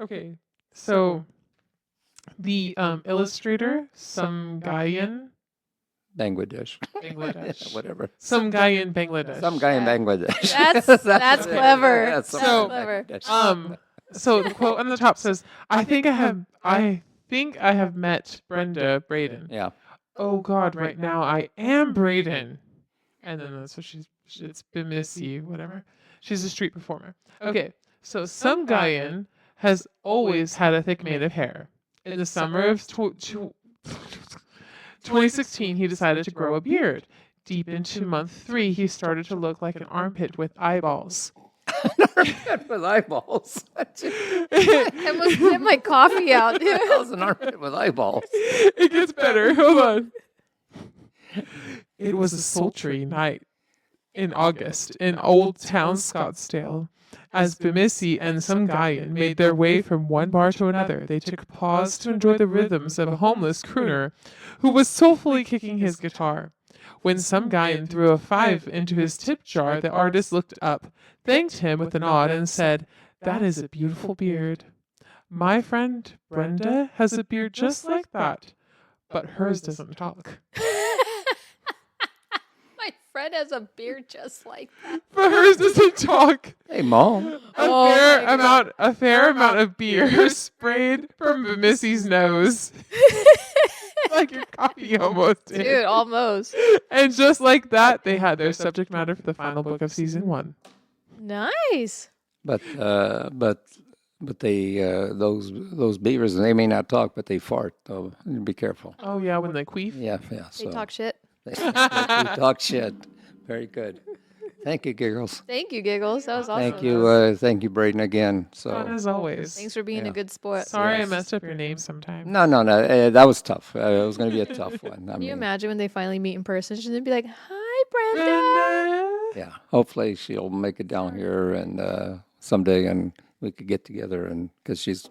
Okay, so the illustrator, some guy in Bangladesh, Bangladesh. whatever. Some guy in Bangladesh. Some guy in Yeah. Bangladesh. That's clever. Yeah, That's some So, guy in clever. Bangladesh. So the quote on the top says, I think I have met Brenda Brayden. Yeah. Oh God, right now I am Brayden. And then so it's been Missy, whatever. She's a street performer. Okay, so some guy in has always had a thick mane of hair. In the summer of 2016, he decided to grow a beard. Deep into month 3, he started to look like an armpit with eyeballs. armpit with eyeballs. I almost spit my coffee out, dude. That was an armpit with eyeballs. It gets better. Hold on. It was a sultry night in August in Old Town Scottsdale. As Bemisi and some Gaian made their way from one bar to another, they took a pause to enjoy the rhythms of a homeless crooner who was soulfully kicking his guitar. When some Gaian threw a 5 into his tip jar, the artist looked up, thanked him with a nod, and said, "That is a beautiful beard. My friend Brenda has a beard just like that, but hers doesn't talk." My friend has a beard just like that. But hers doesn't talk. Hey, Mom. A fair amount of beer sprayed from Missy's nose. Like your coffee almost did. Dude, almost. And just like that, they had their subject matter for the final book of season 1. Nice. But they those beavers, they may not talk, but they fart. So be careful. Oh yeah, when they queef. Yeah. They So talk shit. they talk shit. Very good. Thank you, Giggles. Thank you, Giggles. That was awesome. Thank you, Braden, again. Fun So as always. Thanks for being Yeah. a good sport. Sorry I Yes. messed up your name sometime. no, that was tough. It was going to be a tough one. I Can you mean, imagine when they finally meet in person? She's gonna be like, "Hi, Brenda." yeah. Hopefully, she'll make it down here and someday, and we could get together. And because she's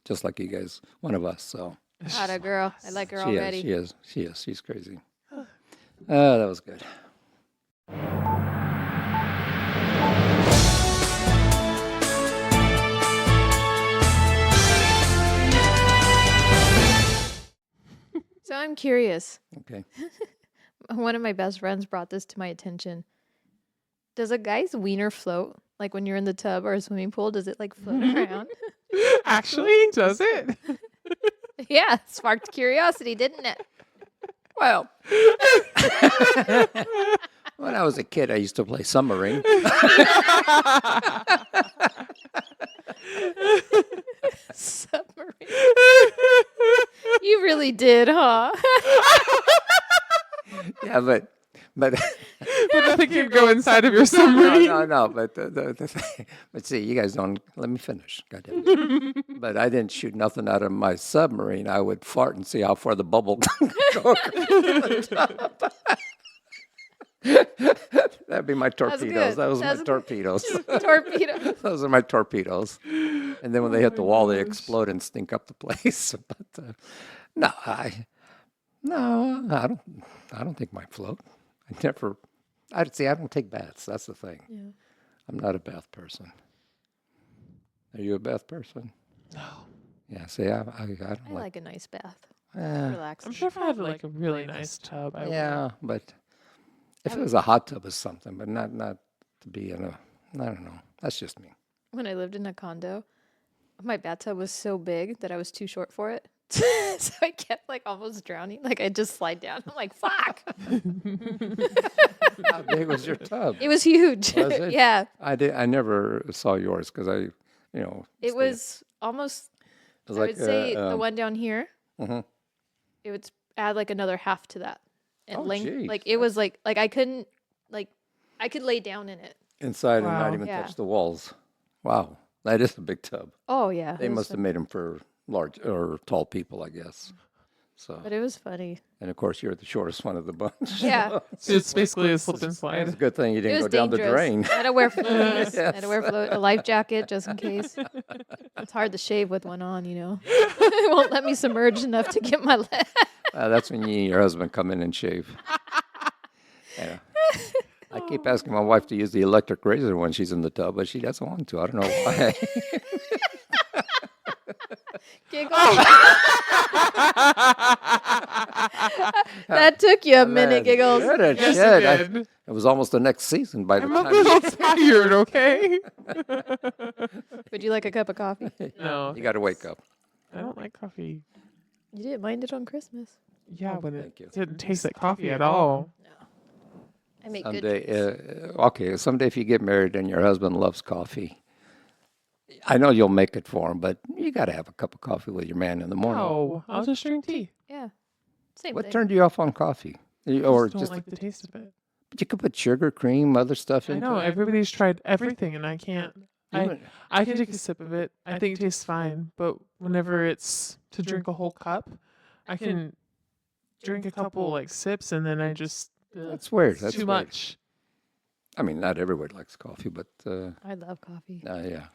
just like you guys, one of us. So Atta girl. I like her she already. is. She's crazy. That was good. So I'm curious. Okay. One of my best friends brought this to my attention. Does a guy's wiener float? Like when you're in the tub or a swimming pool, does it like float around? Actually, does it? Yeah, sparked curiosity, didn't it? Well, when I was a kid, I used to play submarine. Submarine. You really did, huh? Yeah, but But nothing can go inside of your submarine. no. But the thing, but see, you guys don't let me finish. Goddamn. But I didn't shoot nothing out of my submarine. I would fart and see how far the bubble could go. That'd be my torpedoes. good. That was my That's good. torpedoes. Torpedo. Those are my torpedoes. And then when they hit the wall, they explode and stink up the place. But no, I don't think my float. I don't take baths. That's the thing. Yeah. I'm not a bath person. Are you a bath person? No. Yeah, see, I don't I like. like a nice bath. eh, Relaxing. I'm sure if I had like a really nice tub, I would. yeah, but if it was a hot tub or something, but not to be in a, I don't know. That's just me. When I lived in a condo, my bathtub was so big that I was too short for it. So I kept like almost drowning. Like I'd just slide down. I'm like, fuck. How big was your tub? It was huge. Was it? Yeah. I never saw yours because It stayed- was almost, it was I would say the one down here, mhm. it would add like another half to that. And Oh, length. geez. Like it was like I couldn't, like I could lay down in it. inside and Wow. not even Yeah. touch the walls. Wow, that is a big tub. Oh, yeah. They it was must have fun. made them for large or tall people, I guess. So, But it was funny. and of course, you're the shortest one of the bunch. Yeah. So it's basically a slip and It's a slide. good thing you It didn't was go down the dangerous. drain. I had to wear floats. I had Yes. to wear a life jacket just in case. It's hard to shave with one on, It won't let me submerge enough to get my leg. That's when you and your husband come in and shave. Yeah. I keep asking my wife to use the electric razor when she's in the tub, but she doesn't want to. I don't know why. Giggles. That took you a minute, Giggles. Good as Yes, shit. it did. It was almost the next season by the I'm a time. little tired, okay? Would you like a cup of coffee? No. You got to wake up. I don't like coffee. You didn't mind it on Christmas. Yeah, but Thank you. it didn't taste like coffee at all. I make good Someday, drinks. okay, someday if you get married and your husband loves coffee, I know you'll make it for him, but you got to have a cup of coffee with your man in the morning. No, I'll just drink tea. Yeah. Same What thing. turned you off on coffee? Or Just don't just, like the taste of it. but you could put sugar, cream, other stuff I into know it. everybody's tried everything, and I can't. I can take a sip of it. I think it tastes fine. But whenever it's to drink a whole cup, I can drink a couple like sips and then I just That's weird. it's That's too weird. much. I mean, not everybody likes coffee, but I love coffee. yeah.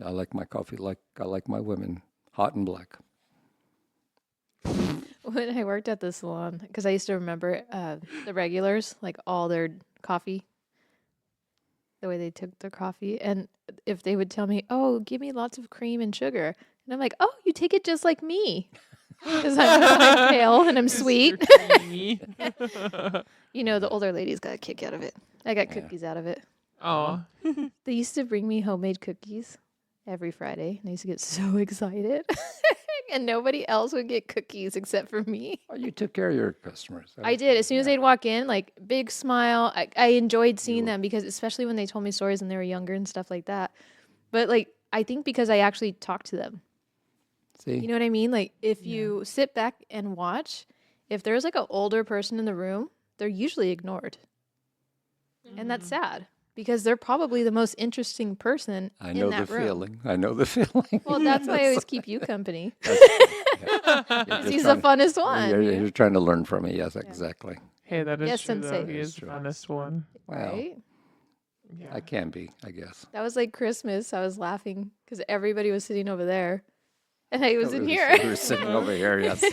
I like my coffee like I like my women, hot and black. When I worked at the salon, because I used to remember the regulars, like all their coffee, the way they took their coffee. And if they would tell me, oh, give me lots of cream and sugar. And I'm like, oh, you take it just like me. Because I'm pale and I'm sweet. You know, the older ladies got a kick out of it. I got cookies out of it. Oh. They used to bring me homemade cookies every Friday. And I used to get so excited. And nobody else would get cookies except for me. Oh, you took care of your customers. I did. As soon as they'd walk in, like, big smile. I enjoyed seeing them because especially when they told me stories and they were younger and stuff like that. But, like, I think because I actually talked to them. See? You know what I mean? Like, if you sit back and watch, if there's, like, an older person in the room, they're usually ignored. And that's sad because they're probably the most interesting person I know in that the room. feeling. I know the feeling. Well, that's why I always keep you company. You're He's the trying- funnest one. You're trying to learn from me. Yes, exactly. Hey, that is Yes, true though. Sensei. He is the funnest one. Wow. Right? Yeah. I can be, I guess. That was like Christmas. I was laughing because everybody was sitting over there. And I was in We here. were sitting over here, yes.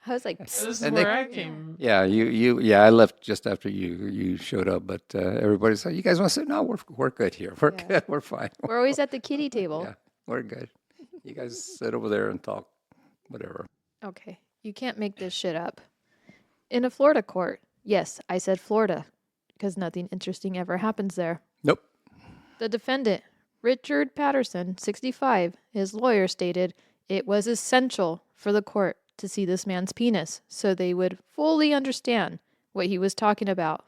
I was like, This is And where they- I came. Yeah, yeah, I left just after you showed up, but everybody said, "You guys want to sit?" No, we're good here. We're good. We're fine. we're always at the kiddie table. Yeah, we're good. You guys sit over there and talk, whatever. Okay. You can't make this shit up. In a Florida court. Yes, I said Florida because nothing interesting ever happens there. Nope. The defendant, Richard Patterson, 65, his lawyer stated it was essential for the court to see this man's penis so they would fully understand what he was talking about.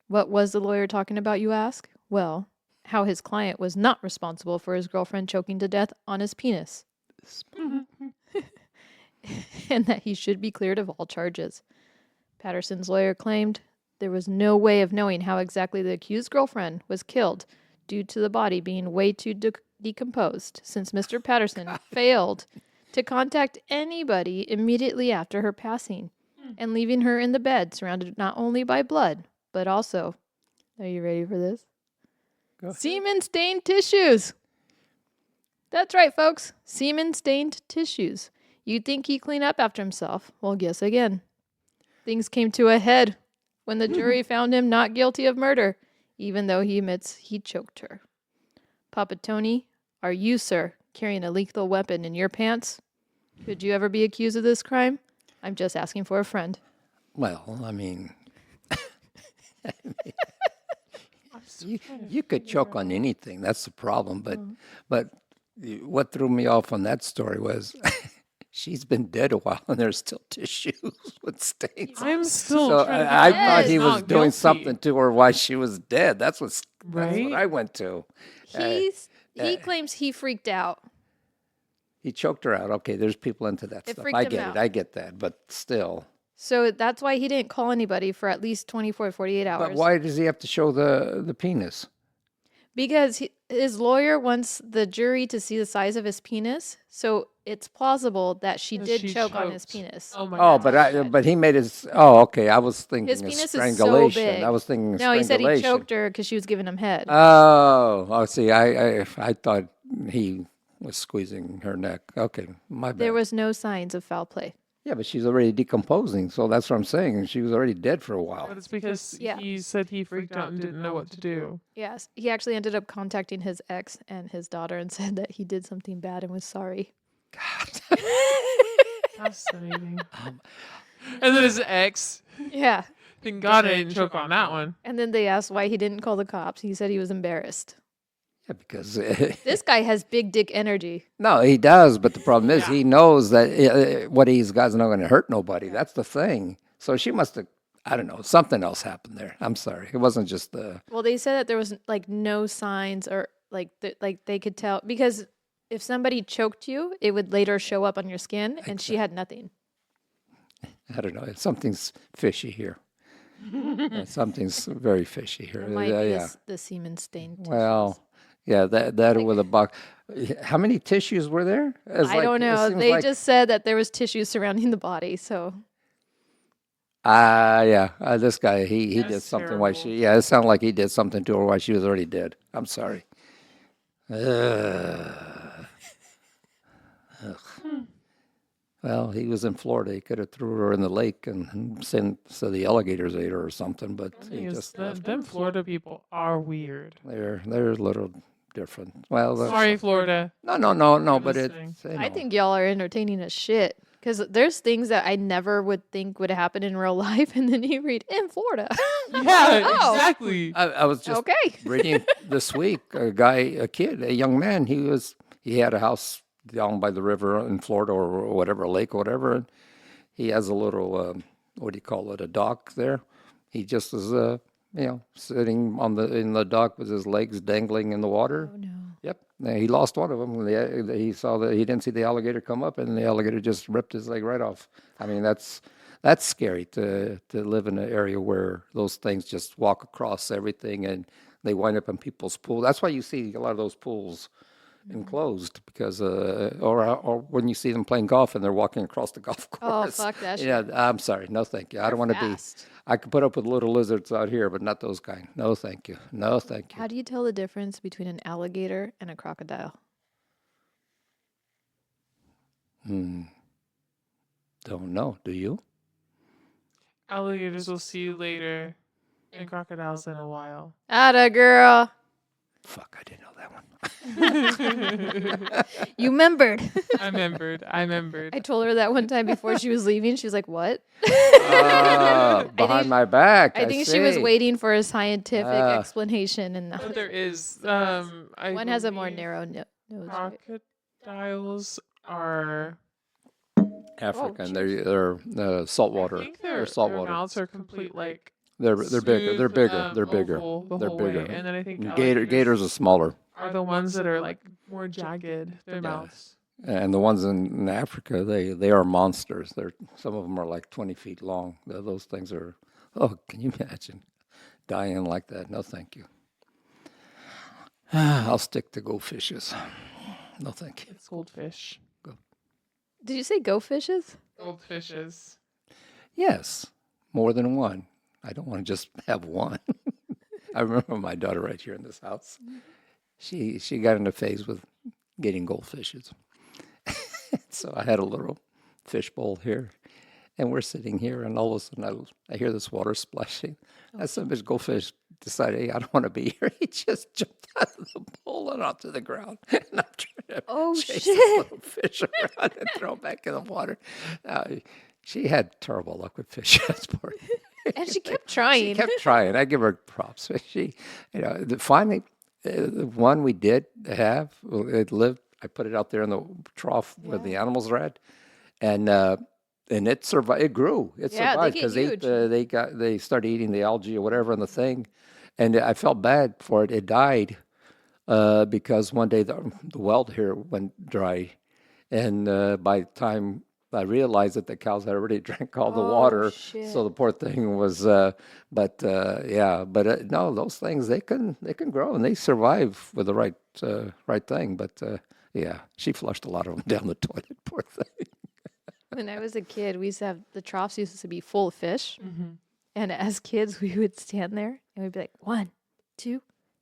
What was the lawyer talking about, you ask? Well, how his client was not responsible for his girlfriend choking to death on his penis. And that he should be cleared of all charges. Patterson's lawyer claimed there was no way of knowing how exactly the accused girlfriend was killed due to the body being way too decomposed since Mr. Patterson failed to contact anybody immediately after her passing and leaving her in the bed surrounded not only by blood, but also, are you ready for this? Go ahead. Semen-stained tissues. That's right, folks. Semen-stained tissues. You'd think he'd clean up after himself. Well, guess again. Things came to a head when the jury found him not guilty of murder, even though he admits he choked her. Papa Tony, are you, sir, carrying a lethal weapon in your pants? Could you ever be accused of this crime? I'm just asking for a friend. Well, I mean, you could choke on anything. That's the problem. But what threw me off on that story was she's been dead a while and there's still tissues with stains. I'm still So trying to I figure out thought who's he was not doing guilty. something to her while she was dead. That's what Right? I went to. He claims he freaked out. He choked her out. Okay, there's people into that It stuff. freaked I him get out. it. I get that. But still. So that's why he didn't call anybody for at least 24 to 48 hours. But why does he have to show the penis? Because his lawyer wants the jury to see the size of his penis, so it's plausible that she That did she choke on his choked. penis. Oh my Oh, God. but he made his. Oh, okay. I was thinking His of penis is so strangulation. big. I was thinking No, he said he strangulation. choked her because she was giving him head. Oh, see, I thought he was squeezing her neck. Okay, my bad. There was no signs of foul play. Yeah, but she's already decomposing, so that's what I'm saying. She was already dead for a while. But it's because Yeah. he said he freaked out and didn't know what to do. Yes, he actually ended up contacting his ex and his daughter and said that he did something bad and was sorry. Fascinating. And then his ex. Yeah. Thank God I didn't choke on that one. And then they asked why he didn't call the cops. He said he was embarrassed. Yeah, because This guy has big dick energy. no, he does. But the problem is, Yeah. he knows that what he's got's not going to hurt nobody. That's the thing. So she must have. I don't know. Something else happened there. I'm sorry. It wasn't just the. Well, they said that there was like no signs or like they could tell because if somebody choked you, it would later show up on your skin, and she had nothing. I don't know. Something's fishy here. Something's very fishy here. It might be Yeah. the semen stained. Well, Yeah, that with a box. How many tissues were there? It's I don't it know. seems They like, just said that there was tissue surrounding the body. So yeah, this guy he did That's something while terrible. it sounded like he did something to her while she was already dead. I'm sorry. Ugh. Well, he was in Florida. He could have threw her in the lake and sent so the alligators ate her or something, but The he thing is, just left. them Florida people are weird. They're a little different. Well, Sorry, Florida. no, You're but listening. I think y'all are entertaining as shit. Because there's things that I never would think would happen in real life, and then you read in Florida. Yeah, Oh. exactly. I was just Okay. reading this week a young man. He had a house down by the river in Florida or whatever, a lake or whatever, and he has a little what do you call it, a dock there. He just was sitting in the dock with his legs dangling in the water. Oh no. Yep, he lost one of them. He saw that he didn't see the alligator come up, and the alligator just ripped his leg right off. I mean, that's scary to live in an area where those things just walk across everything, and they wind up in people's pools. That's why you see a lot of those pools enclosed because, or when you see them playing golf and they're walking across the golf Oh, course. fuck that shit. Yeah, I'm sorry, no thank you. I don't want to be. Fast. I could put up with little lizards out here, but not those kind. No, thank you. No, thank you. How do you tell the difference between an alligator and a crocodile? Don't know. Do you? Alligators will see you later, and crocodiles in a while. Atta girl. Fuck, I didn't know that one. You remembered. I remembered. I told her that one time before she was leaving. She was like, what? Behind my back. I think she was see. waiting for a scientific explanation. And But there is. one has a more believe narrow nose. Right? Crocodiles are. African. Oh, They're saltwater. I think They're their saltwater. mouths are complete like. They're bigger. smooth, They're bigger. They're bigger. oval the They're whole way. bigger. And then I think Gators are smaller. are the ones that are like more jagged. Their mouths. And the ones in Africa, they are monsters. Some of them are like 20 feet long. Those things are. Oh, can you imagine dying like that? No, thank you. I'll stick to goldfishes. No, thank you. It's goldfish. Did you say go fishes? Goldfishes. Yes, more than one. I don't want to just have one. I remember my daughter right here in this house. She got in a phase with getting goldfishes. So I had a little fish bowl here, and we're sitting here, and all of a sudden I hear this water splashing. That son of a bitch goldfish decided, hey, I don't want to be here. He just jumped out of the bowl and onto the ground. And I'm trying to chase shit. this little fish around and throw him back in the water. She had terrible luck with fish. That's poor thing. And she kept trying. She kept trying. I give her props. Finally, the one we did have, it lived. I put it out there in the trough where the animals are at, and it survived. It grew. It Yeah, survived they get because huge. they started eating the algae or whatever in the thing, and I felt bad for it. It died because one day the well here went dry, and by the time I realized that the cows had already drank all the water, shit. so the poor thing was. No, those things they can grow and they survive with the right thing. But yeah, she flushed a lot of them down the toilet. Poor thing. When I was a kid, we used to have the troughs used to be full of fish. Mm-hmm. And as kids, we would stand there and we'd be like, 1, 2,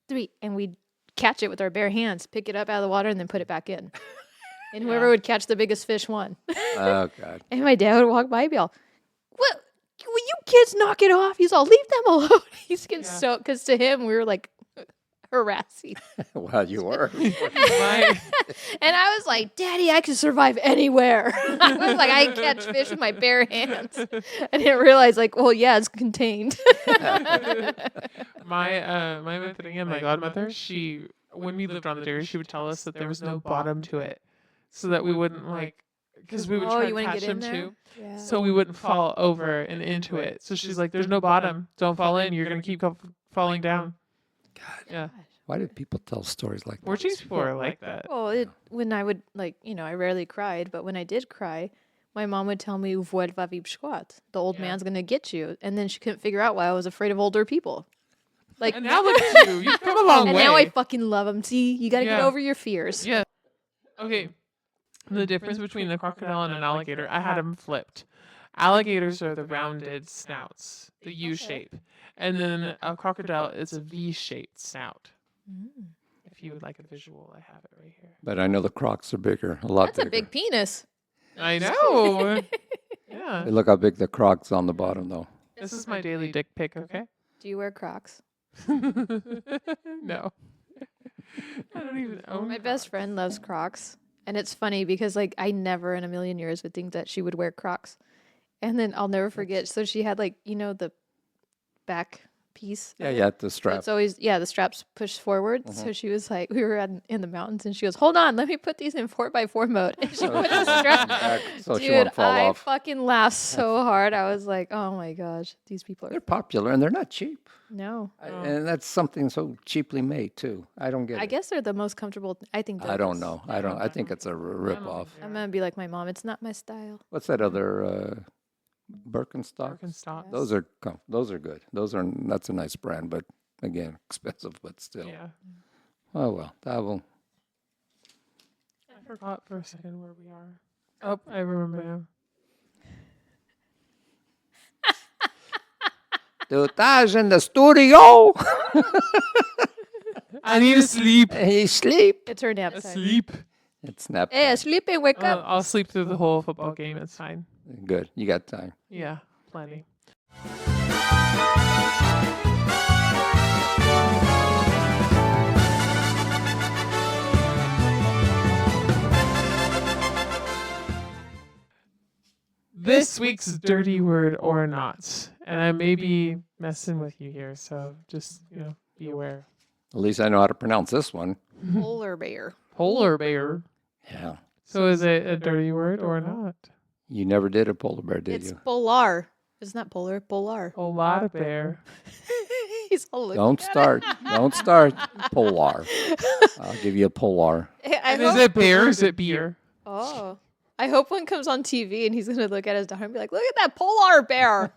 3. And we'd catch it with our bare hands, pick it up out of the water, and then put it back in. And whoever would catch the biggest fish won. Oh God. And my dad would walk by and be all, "What? Will you kids knock it off?" He's all, "Leave them alone." He's getting so, because to him, we were like harassing. Well, you were. And I was like, "Daddy, I can survive anywhere." I was like, I can catch fish with my bare hands. I didn't realize, like, well, yeah, it's contained. My madrinha and my godmother, when we lived on the dairy, she would tell us that there was no bottom to it, so that we wouldn't because we would try you to wouldn't catch get in them there? too, Yeah. so we wouldn't fall over and into it. So she's like, "There's no bottom. Don't fall in. You're gonna keep falling down." God. Yeah, Why did people tell stories like that? Portuguese people are like that. Well, when I would, I rarely cried, but when I did cry, my mom would tell me, "Vuelva a biscoat." The old man's going to get you. And then she couldn't figure out why I was afraid of older people. Like, And now look at you. You've come a long and way. now I fucking love them. See, you got to get Yeah. over your fears. Yeah. Okay. The difference between the crocodile and an alligator, I had them flipped. Alligators are the rounded snouts, the U shape. And then a crocodile is a V-shaped snout. Mm. If you would like a visual, I have it right here. But I know the Crocs are bigger, a lot That's bigger. a big penis. I know. Yeah. Hey, look how big the Crocs on the bottom, though. This is my daily dick pic, okay? Do you wear Crocs? No. I don't even own My best friend loves Crocs. And it's funny because, like, I never in a million years would think that she would wear Crocs. And then I'll never forget. So she had, like, you know, the back piece. Yeah, of it? yeah, the So strap. it's always, yeah, the straps push forward. So she was like, we were in the mountains and she goes, hold on, let me put these in 4x4 mode. And she put the strap. Back so she Dude, won't fall I off. fucking laughed so hard. I was like, oh my gosh, these people They're are. popular and they're not cheap. No. And that's something so cheaply made, too. I don't get I it. guess they're the most comfortable. I think I don't those- know. I think it's a rip-off. I'm going to be like my mom. It's not my style. What's that other Birkenstock? Birkenstock. Those are good. That's a nice brand, but again, expensive, but still. Yeah. Oh well, that will. I forgot for a second where we are. Oh, I remember now. Dutage in the studio. I need to sleep. He sleep. It's her nap time. Sleep. It's nap. Hey, time. sleep and wake up. I'll sleep through the whole football game. It's fine. Good. You got time. Yeah, plenty. This week's dirty word or not, and I may be messing with you here, so just be aware. At least I know how to pronounce this one. Polar bear. Polar bear. Yeah. So is it a dirty word or not? You never did a polar bear, did It's you? polar. It's not polar. Polar. Polar bear. He's all looking Don't at start. Don't start. Polar. I'll give you a polar. it. I And is hope, it bear or is it beer? oh. I hope one comes on TV and he's going to look at his daughter and be like, look at that polar bear.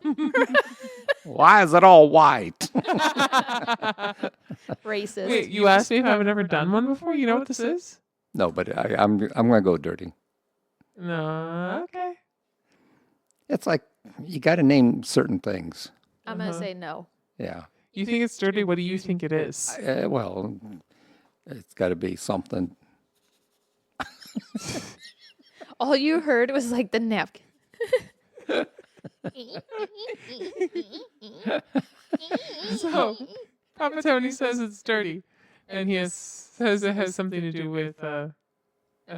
Why is it all white? Racist. Wait, you asked me if I've ever done one before? You know what this is? No, but I'm gonna go dirty. No. Okay. It's like you got to name certain things. I'm going to say no. Yeah. You think it's dirty? What do you think it is? Well, it's got to be something. All you heard was like the napkin. So, Papa Tony says it's dirty, and he says it has something to do with a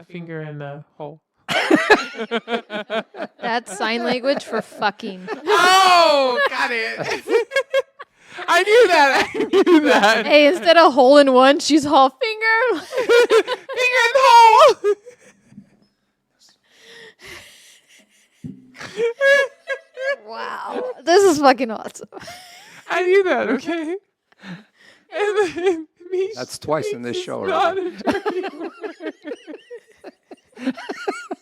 finger in the hole. That's sign language for fucking. Oh, got it. I knew that. I knew that. Hey, instead of hole in one, she's all finger. Finger in the hole. Wow. This is fucking awesome. I knew that. Okay. And then Mishi That's twice in this thinks show it's not already. a dirty word.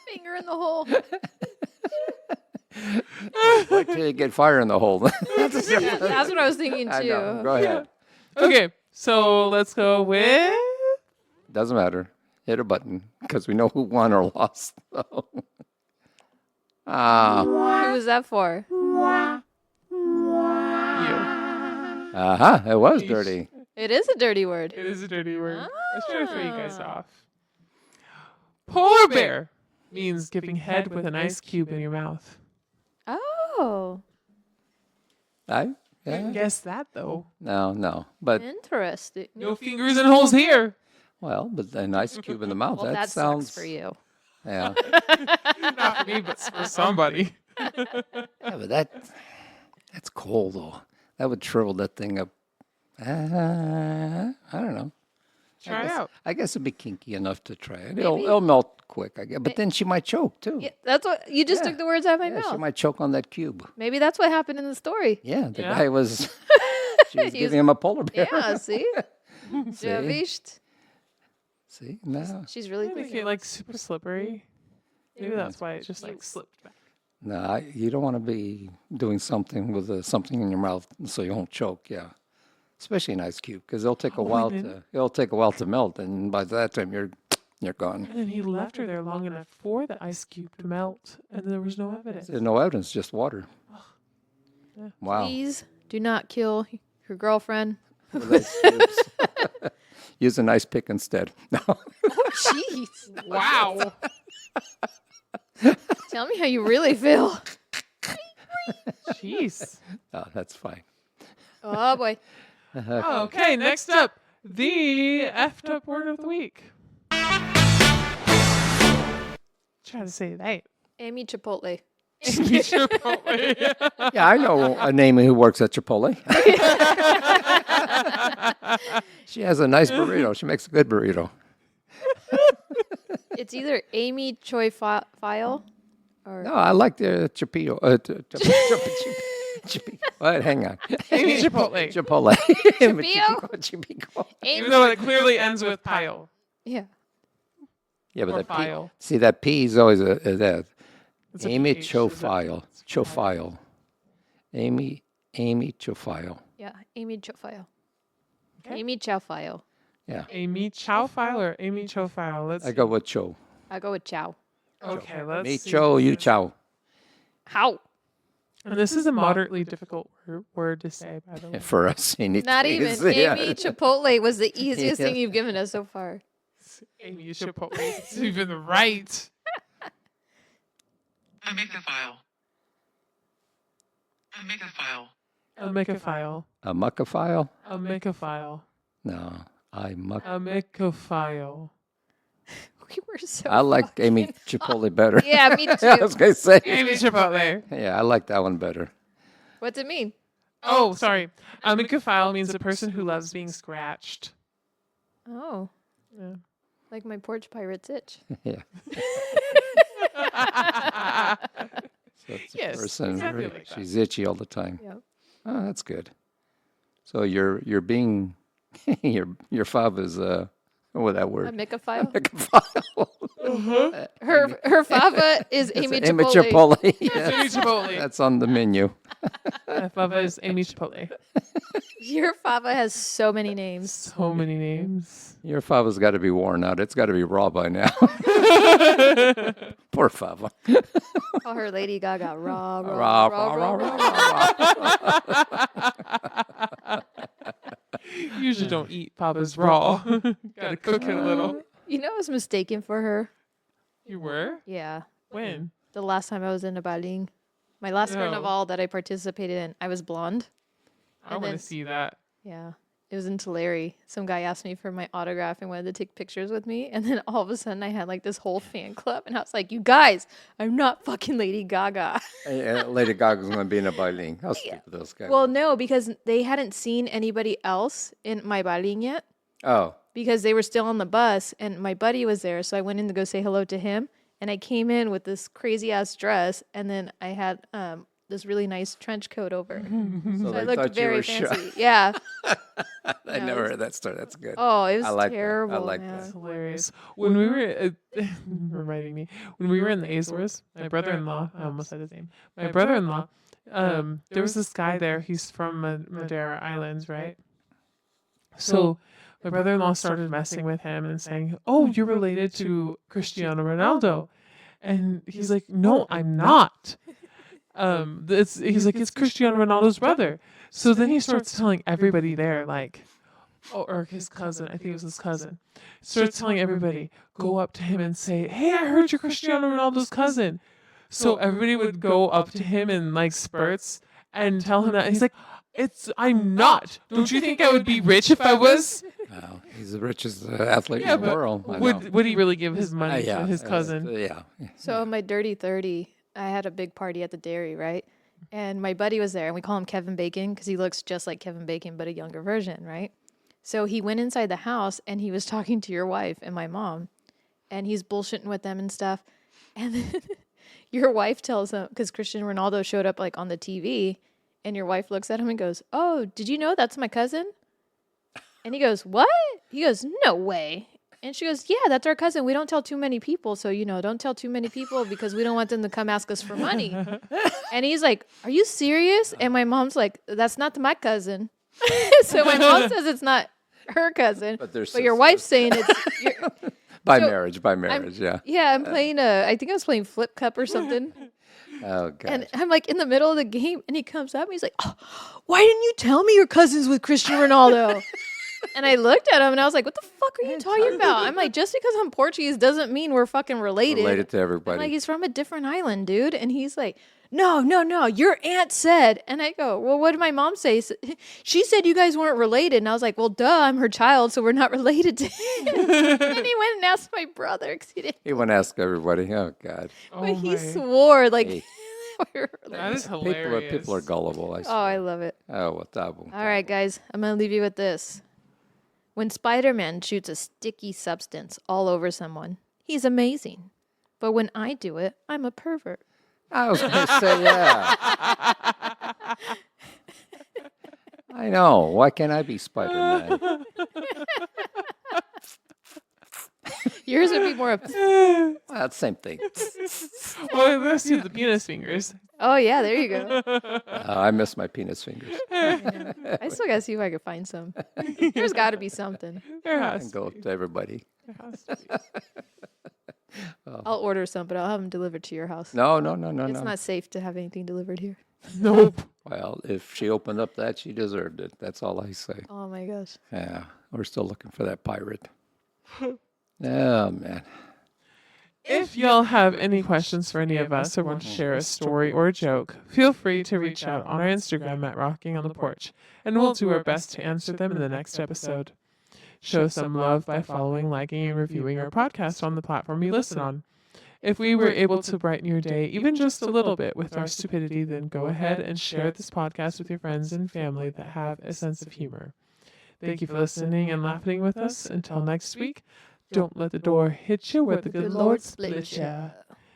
Finger in the hole. Wait till you get fire in the hole. That's what I was thinking I know. too. Go ahead. Okay, so let's go with. Doesn't matter. Hit a button because we know who won or lost. So. Ah. Who was that for? You. It was Yeesh. dirty. It is a dirty word. It is a dirty word. I was trying to throw you guys Ah. off. Polar bear means giving head with an ice cube in your mouth. Oh, Couldn't Yeah. guess that though. No. But, interesting. No fingers and holes here. well, but an ice cube in the mouth, Well, that sounds. sucks for you. Yeah. Not for me, but for somebody. Yeah, but that's cold, though. That would shrivel that thing up. I don't know. Try it out. I guess it'd be kinky enough to try it. It'll melt quick, I guess. But then she might choke, too. Yeah, that's what you just Yeah. took the words out of my Yeah, she mouth. might choke on that cube. Maybe that's what happened in the story. Yeah, the Yeah. guy was. She was He giving him a polar bear. Yeah, see? See? Javisht. See? No. She's really Make thinking. it like super slippery. Maybe that's why it just like slipped back. No, you don't want to be doing something with something in your mouth so you won't choke. Yeah. especially an ice cube, because it'll take a Oh, while and to it'll take a while to melt, and by that time you're gone. And then he left her there long enough for the ice cube to melt, and there was no evidence. There's no evidence, just water. Yeah. Wow. Please do not kill your girlfriend. With ice cubes. Use an ice pick instead. No. Jeez. Wow. Tell me how you really feel. Jeez. Oh, that's fine. Oh boy. Okay, next up, the effed up word of the week. Try to say it right. Amy Chipotle. Chipotle. Yeah, I know a name who works at Chipotle. She has a nice burrito. She makes a good burrito. It's either Amy Choi File or No, I like the Chipito. What? Hang on. Amy Chipotle. Chipotle. Chipito. Even though it clearly ends with pile. Yeah. Yeah, but Or that P, file. see, that P is always a that. It's a Amy PH, is it? Chofile. Chofile. Amy Chofile. Yeah. Amy Choi File. Okay. Amy Chow File. Yeah. Amy Chow file or Amy Cho file? Let's I go with Cho. I go with Chow. Okay, let's Me see. Cho, you Chow. How? And this is a moderately difficult word to say, by the way. For us, you need Not to even. yeah. Amy Chipotle was the easiest Yeah. thing you've given us so far. Amy Chipotle. It's even right. I make a file. I make a file. I'll make a file. A muckophile? I'll make a file. No, I muck. I'll make a file. We were so. I like Amy Chipotle better. Yeah, me too. I was gonna say. Amy Chipotle. Yeah, I like that one better. What's it mean? Oh, sorry. A micophile means a person who loves being scratched. Oh, Yeah. like my porch pirate's itch. Yeah. So it's a Yes, person. exactly like that. She's itchy all the time. Yep. Oh, that's good. So you're being your fob is what that A word? Micaphile. Muckophile. Her fava is It's Amy Amy Chipotle. Chipotle. Amy Yes. Chipotle. That's on the menu. My fava is Amy Chipotle. Your fava has so many names. So many names. Your fava's got to be worn out. It's got to be raw by now. Poor fava. Call her Lady Gaga. Raw, raw, Raw, raw, raw, raw, raw. Usually don't eat fava's raw. Gotta cook it a little. You know, I was mistaken for her. You were? Yeah. When? The last time I was in a Baling. My last Oh. carnival that I participated in, I was blonde. I And want then- to see that. Yeah. It was in Tulare. Some guy asked me for my autograph and wanted to take pictures with me. And then all of a sudden I had like this whole fan club. And I was like, you guys, I'm not fucking Lady Gaga. Lady Gaga's going to be in a Bailing. How stupid those guys. Well, no, because they hadn't seen anybody else in my Baling yet. Oh, Because they were still on the bus and my buddy was there. So I went in to go say hello to him. And I came in with this crazy ass dress. And then I had this really nice trench coat over. so So I they looked thought you very were fancy. shy. Yeah. I No, never it's- heard that story. That's good. Oh, it was I like that. I terrible. like man. that. That's hilarious. When we were, reminding me, when we were in the Azores, my brother-in-law, I almost said his name, my brother-in-law, there was this guy there, he's from Madeira Islands, right? So my brother-in-law started messing with him and saying, oh, you're related to Cristiano Ronaldo. And he's like, no, I'm not. He's like, it's Cristiano Ronaldo's brother. So then he starts telling everybody there, like, or his cousin, I think it was his cousin, starts telling everybody, go up to him and say, hey, I heard you're Cristiano Ronaldo's cousin. So everybody would go up to him in like spurts and tell him that. And he's like, I'm not. Don't you think I would be rich if I was? Wow. He's the richest athlete Yeah, in the but world. I know. would he really give his money Yeah, to his cousin? Yeah. So on my dirty 30, I had a big party at the dairy, right? And my buddy was there, and we call him Kevin Bacon because he looks just like Kevin Bacon, but a younger version, right? So he went inside the house, and he was talking to your wife and my mom, and he's bullshitting with them and stuff. And then your wife tells him, because Cristiano Ronaldo showed up like on the TV, and your wife looks at him and goes, oh, did you know that's my cousin? And he goes, what? He goes, no way. And she goes, yeah, that's our cousin. We don't tell too many people. So, don't tell too many people because we don't want them to come ask us for money. And he's like, are you serious? And my mom's like, that's not my cousin. So my mom says it's not her cousin, But they're but your wife's sisters. saying it's your, By so marriage, yeah. yeah. I'm playing I think I was playing Flip Cup or something. Oh, God. And I'm like in the middle of the game, and he comes up and he's like, "Oh, why didn't you tell me you're cousins with Cristiano Ronaldo?" And I looked at him and I was like, "What the fuck are you talking about?" I'm like, "Just because I'm Portuguese doesn't mean we're fucking related." Related to I'm everybody. like, "He's from a different island, dude." And he's like, "No, no, no, your aunt said." And I go, "Well, what did my mom say?" She said you guys weren't related. And I was like, "Well, duh, I'm her child, so we're not related to him." And he went and asked my brother because he didn't. He went to ask everybody. Oh, God. But he my. swore like Hey. we were That related. is hilarious. People are gullible. I Oh, swear. I love it. Oh, what that All right, guys, I'm going to leave you with this. When Spider-Man shoots a sticky substance all over someone, he's amazing. But when I do it, I'm a pervert. I was going to say, yeah. I know. Why can't I be Spider-Man? Yours would be more of, Well, it's the same thing. Well, let's do the penis fingers. oh, yeah, there you go. I miss my penis fingers. I still got to see if I can find some. There's got to be something. There I has can to go be. up to everybody. There has to be. I'll order some, but I'll have them delivered to your house. No. It's not safe to have anything delivered here. Nope. Well, if she opened up that, she deserved it. That's all I say. Oh, my gosh. Yeah, we're still looking for that pirate. Oh, man. If y'all have any questions for any of us or want to share a story or a joke, feel free to reach out on our Instagram at Rocking on the Porch, and we'll do our best to answer them in the next episode. Show some love by following, liking, and reviewing our podcast on the platform you listen on. If we were able to brighten your day even just a little bit with our stupidity, then go ahead and share this podcast with your friends and family that have a sense of humor. Thank you for listening and laughing with us. Until next week, don't let the door hit you where the good Lord split you.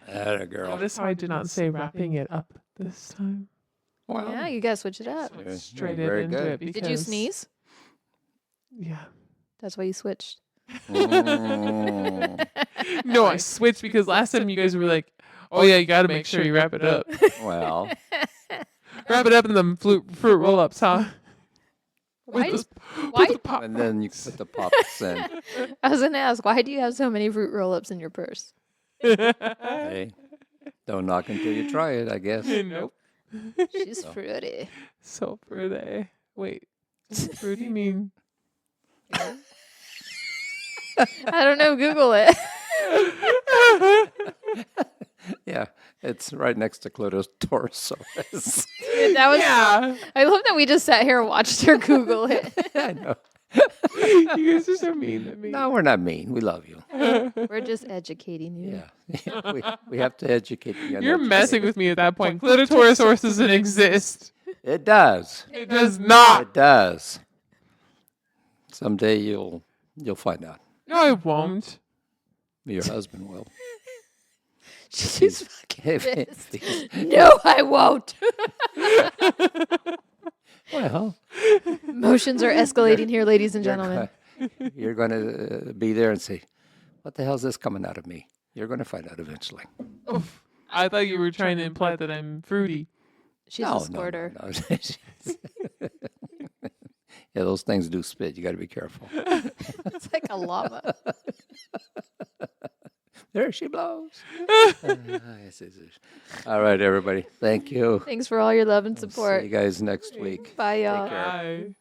Atta girl. Notice how I did not say wrapping it up this time. Well, Yeah, you got to switch it up. Yeah, Straight very into good. it. Because, Did you sneeze? Yeah. That's why you switched. mm, No, I switched because last time you guys were like, oh yeah, you got to make sure you wrap it up. well, Wrap it up in the fruit roll-ups, huh? Why? With Why? the pop. and then you put the pops in. I was going to ask, why do you have so many fruit roll-ups in your purse? Hey, don't knock until you try it, I guess. Nope. She's fruity. So fruity. Wait, fruity mean? I don't know. Google it. Yeah, it's right next to Clitoris. Dude, that was. Yeah. I love that we just sat here and watched her Google it. I know. You guys are so mean to me. No, we're not mean. We love you. We're just educating you. Yeah. we have to educate the You're uneducated. messing with me at that point. Clitoris doesn't exist. It does. It does not. It does. Someday you'll find out. No, I won't. Your husband will. She's fucking If- pissed. if- No, I won't. well, Emotions are escalating here, ladies and gentlemen. you're going to be there and say, "What the hell is this coming out of me?" You're going to find out eventually. Oof. I thought you were trying to imply that I'm fruity. She's a squirter. No. Yeah, those things do spit. You got to be careful. It's like a llama. There she blows. Yes. All right, everybody. Thank you. Thanks for all your love and See support. you guys next week. Bye, y'all. care. Bye.